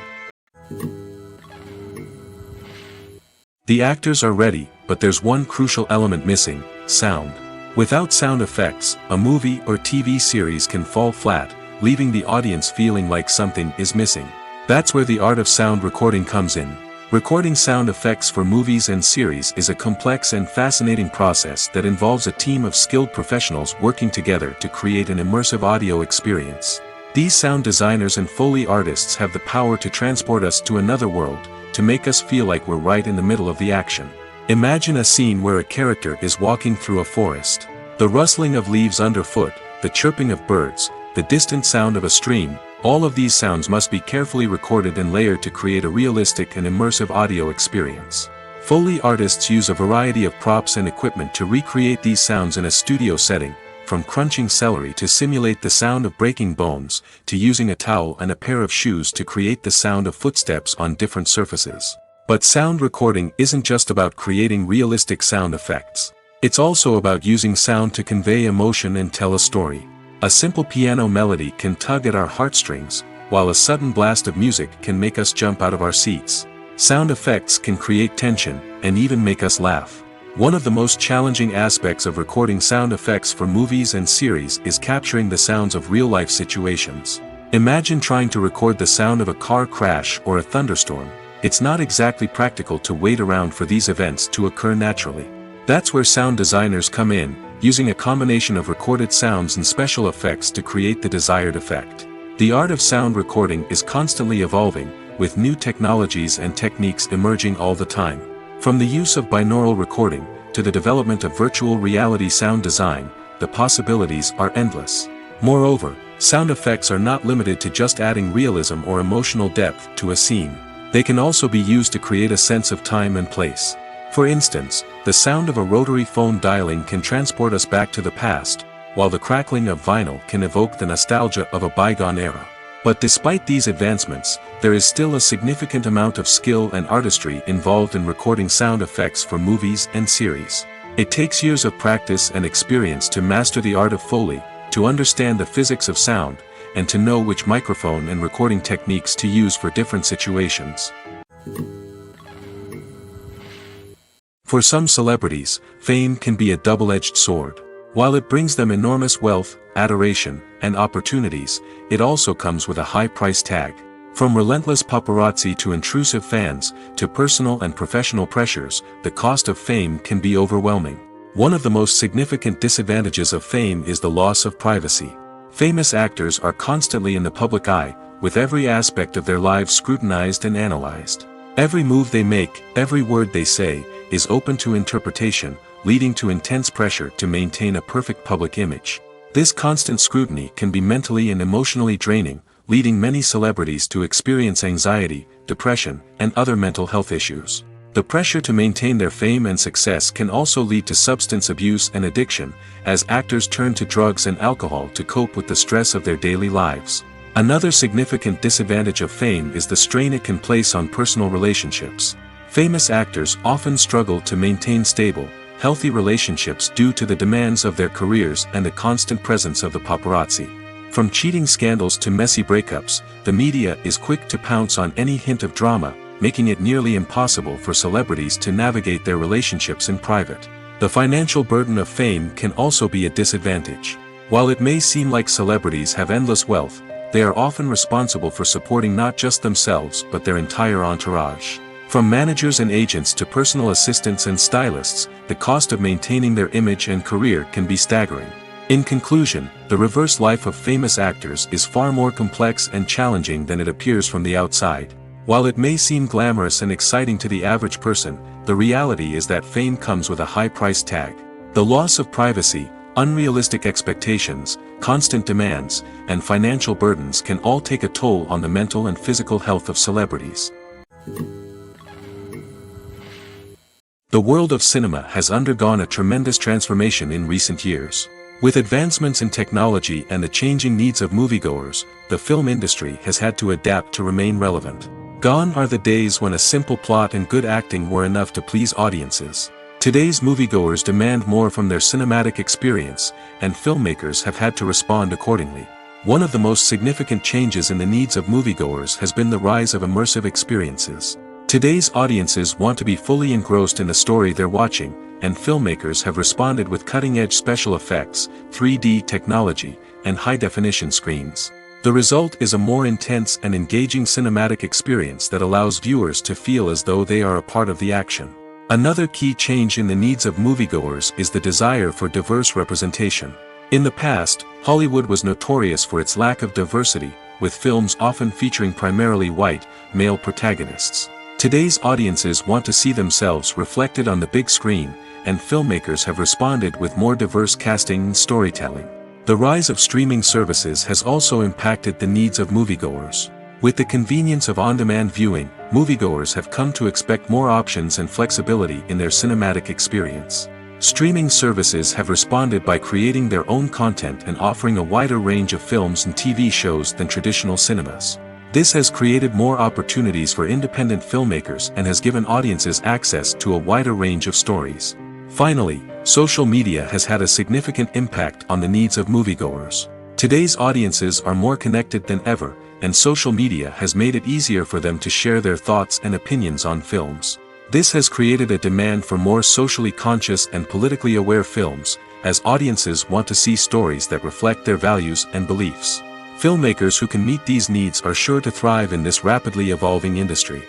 The actors are ready, but there's one crucial element missing: sound. Without sound effects, a movie or TV series can fall flat, leaving the audience feeling like something is missing. That's where the art of sound recording comes in. Recording sound effects for movies and series is a complex and fascinating process that involves a team of skilled professionals working together to create an immersive audio experience. These sound designers and Foley artists have the power to transport us to another world, to make us feel like we're right in the middle of the action. Imagine a scene where a character is walking through a forest. The rustling of leaves underfoot, the chirping of birds, the distant sound of a stream, all of these sounds must be carefully recorded and layered to create a realistic and immersive audio experience. Foley artists use a variety of props and equipment to recreate these sounds in a studio setting, from crunching celery to simulate the sound of breaking bones, to using a towel and a pair of shoes to create the sound of footsteps on different surfaces. But sound recording isn't just about creating realistic sound effects. It's also about using sound to convey emotion and tell a story. A simple piano melody can tug at our heartstrings, while a sudden blast of music can make us jump out of our seats. Sound effects can create tension, and even make us laugh. One of the most challenging aspects of recording sound effects for movies and series is capturing the sounds of real-life situations. Imagine trying to record the sound of a car crash or a thunderstorm. it's not exactly practical to wait around for these events to occur naturally. That's where sound designers come in, using a combination of recorded sounds and special effects to create the desired effect. The art of sound recording is constantly evolving, with new technologies and techniques emerging all the time. From the use of binaural recording, to the development of virtual reality sound design, the possibilities are endless. Moreover, sound effects are not limited to just adding realism or emotional depth to a scene. They can also be used to create a sense of time and place. For instance, the sound of a rotary phone dialing can transport us back to the past, while the crackling of vinyl can evoke the nostalgia of a bygone era. But despite these advancements, there is still a significant amount of skill and artistry involved in recording sound effects for movies and series. It takes years of practice and experience to master the art of Foley, to understand the physics of sound, and to know which microphone and recording techniques to use for different situations. For some celebrities, fame can be a double-edged sword. While it brings them enormous wealth, adoration, and opportunities, it also comes with a high price tag. From relentless paparazzi to intrusive fans, to personal and professional pressures, the cost of fame can be overwhelming. One of the most significant disadvantages of fame is the loss of privacy. Famous actors are constantly in the public eye, with every aspect of their lives scrutinized and analyzed. Every move they make, every word they say, is open to interpretation, leading to intense pressure to maintain a perfect public image. This constant scrutiny can be mentally and emotionally draining, leading many celebrities to experience anxiety, depression, and other mental health issues. The pressure to maintain their fame and success can also lead to substance abuse and addiction, as actors turn to drugs and alcohol to cope with the stress of their daily lives. Another significant disadvantage of fame is the strain it can place on personal relationships. Famous actors often struggle to maintain stable, healthy relationships due to the demands of their careers and the constant presence of the paparazzi. From cheating scandals to messy breakups, the media is quick to pounce on any hint of drama, making it nearly impossible for celebrities to navigate their relationships in private. The financial burden of fame can also be a disadvantage. While it may seem like celebrities have endless wealth, they are often responsible for supporting not just themselves but their entire entourage. From managers and agents to personal assistants and stylists, the cost of maintaining their image and career can be staggering. In conclusion, the reverse life of famous actors is far more complex and challenging than it appears from the outside. While it may seem glamorous and exciting to the average person, the reality is that fame comes with a high price tag. The loss of privacy, unrealistic expectations, constant demands, and financial burdens can all take a toll on the mental and physical health of celebrities. The world of cinema has undergone a tremendous transformation in recent years. With advancements in technology and the changing needs of moviegoers, the film industry has had to adapt to remain relevant. Gone are the days when a simple plot and good acting were enough to please audiences. Today's moviegoers demand more from their cinematic experience, and filmmakers have had to respond accordingly. One of the most significant changes in the needs of moviegoers has been the rise of immersive experiences. Today's audiences want to be fully engrossed in the story they're watching, and filmmakers have responded with cutting-edge special effects, 3D technology, and high-definition screens. The result is a more intense and engaging cinematic experience that allows viewers to feel as though they are a part of the action. Another key change in the needs of moviegoers is the desire for diverse representation. In the past, Hollywood was notorious for its lack of diversity, with films often featuring primarily white, male protagonists. Today's audiences want to see themselves reflected on the big screen, and filmmakers have responded with more diverse casting and storytelling. The rise of streaming services has also impacted the needs of moviegoers. With the convenience of on-demand viewing, moviegoers have come to expect more options and flexibility in their cinematic experience. Streaming services have responded by creating their own content and offering a wider range of films and TV shows than traditional cinemas. This has created more opportunities for independent filmmakers and has given audiences access to a wider range of stories. Finally, social media has had a significant impact on the needs of moviegoers. Today's audiences are more connected than ever, and social media has made it easier for them to share their thoughts and opinions on films. This has created a demand for more socially conscious and politically aware films, as audiences want to see stories that reflect their values and beliefs. Filmmakers who can meet these needs are sure to thrive in this rapidly evolving industry.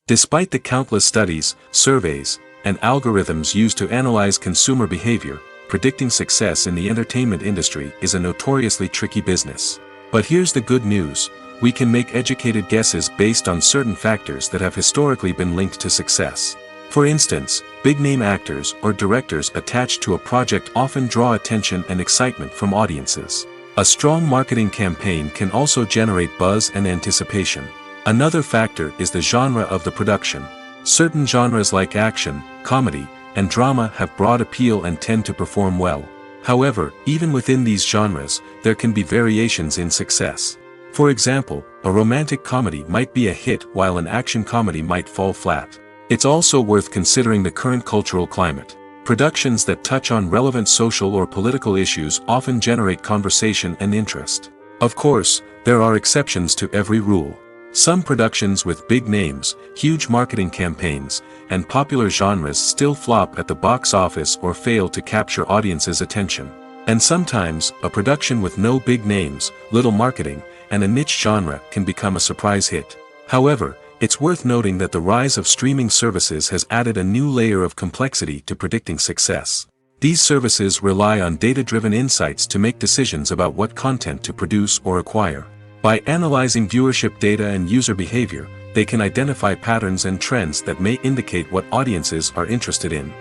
Despite the countless studies, surveys, and algorithms used to analyze consumer behavior, predicting success in the entertainment industry is a notoriously tricky business. But here's the good news: we can make educated guesses based on certain factors that have historically been linked to success. For instance, big-name actors or directors attached to a project often draw attention and excitement from audiences. A strong marketing campaign can also generate buzz and anticipation. Another factor is the genre of the production. Certain genres like action, comedy, and drama have broad appeal and tend to perform well. However, even within these genres, there can be variations in success. For example, a romantic comedy might be a hit while an action comedy might fall flat. It's also worth considering the current cultural climate. Productions that touch on relevant social or political issues often generate conversation and interest. Of course, there are exceptions to every rule. Some productions with big names, huge marketing campaigns, and popular genres still flop at the box office or fail to capture audiences' attention. And sometimes, a production with no big names, little marketing, and a niche genre can become a surprise hit. However, it's worth noting that the rise of streaming services has added a new layer of complexity to predicting success. These services rely on data-driven insights to make decisions about what content to produce or acquire. By analyzing viewership data and user behavior, they can identify patterns and trends that may indicate what audiences are interested in.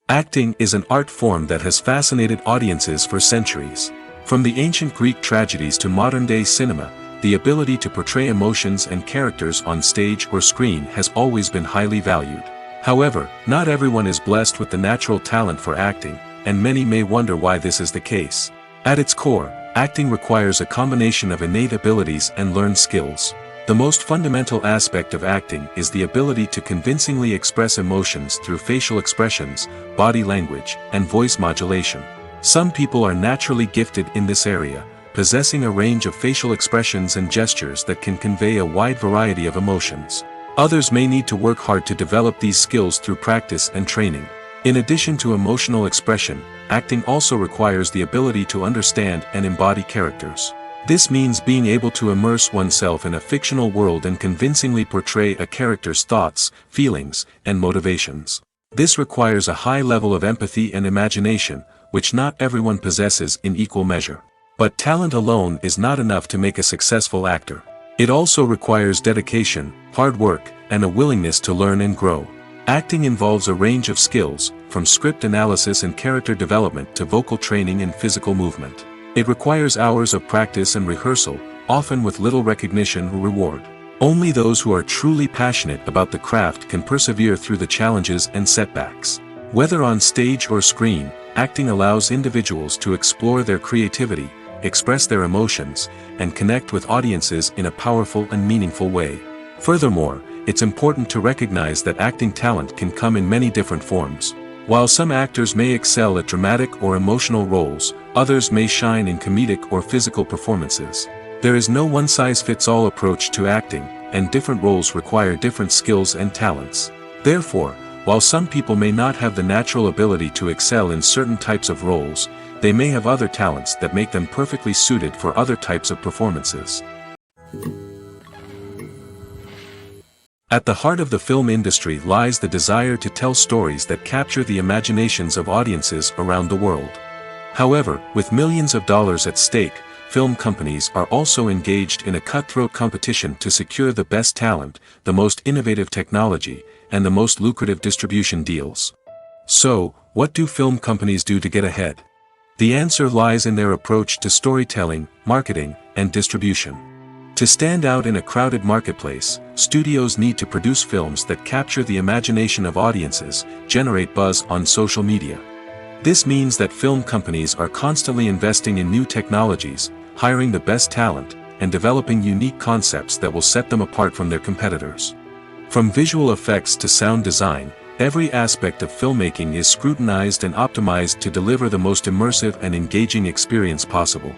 Acting is an art form that has fascinated audiences for centuries. From the ancient Greek tragedies to modern-day cinema, the ability to portray emotions and characters on stage or screen has always been highly valued. However, not everyone is blessed with the natural talent for acting, and many may wonder why this is the case. At its core, acting requires a combination of innate abilities and learned skills. The most fundamental aspect of acting is the ability to convincingly express emotions through facial expressions, body language, and voice modulation. Some people are naturally gifted in this area, possessing a range of facial expressions and gestures that can convey a wide variety of emotions. Others may need to work hard to develop these skills through practice and training. In addition to emotional expression, acting also requires the ability to understand and embody characters. This means being able to immerse oneself in a fictional world and convincingly portray a character's thoughts, feelings, and motivations. This requires a high level of empathy and imagination, which not everyone possesses in equal measure. But talent alone is not enough to make a successful actor. It also requires dedication, hard work, and a willingness to learn and grow. Acting involves a range of skills, from script analysis and character development to vocal training and physical movement. It requires hours of practice and rehearsal, often with little recognition or reward. Only those who are truly passionate about the craft can persevere through the challenges and setbacks. Whether on stage or screen, acting allows individuals to explore their creativity, express their emotions, and connect with audiences in a powerful and meaningful way. Furthermore, it's important to recognize that acting talent can come in many different forms. While some actors may excel at dramatic or emotional roles, others may shine in comedic or physical performances. There is no one-size-fits-all approach to acting, and different roles require different skills and talents. Therefore, while some people may not have the natural ability to excel in certain types of roles, they may have other talents that make them perfectly suited for other types of performances. At the heart of the film industry lies the desire to tell stories that capture the imaginations of audiences around the world. However, with millions of dollars at stake, film companies are also engaged in a cutthroat competition to secure the best talent, the most innovative technology, and the most lucrative distribution deals. So, what do film companies do to get ahead? The answer lies in their approach to storytelling, marketing, and distribution. To stand out in a crowded marketplace, studios need to produce films that capture the imagination of audiences, generate buzz on social media. This means that film companies are constantly investing in new technologies, hiring the best talent, and developing unique concepts that will set them apart from their competitors. From visual effects to sound design, every aspect of filmmaking is scrutinized and optimized to deliver the most immersive and engaging experience possible.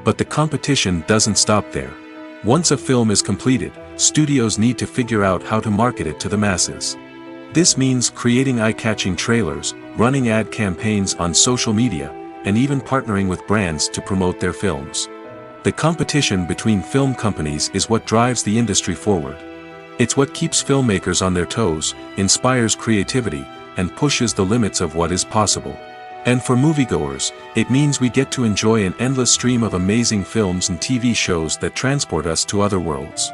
But the competition doesn't stop there. Once a film is completed, studios need to figure out how to market it to the masses. This means creating eye-catching trailers, running ad campaigns on social media, and even partnering with brands to promote their films. The competition between film companies is what drives the industry forward. It's what keeps filmmakers on their toes, inspires creativity, and pushes the limits of what is possible. And for moviegoers, it means we get to enjoy an endless stream of amazing films and TV shows that transport us to other worlds.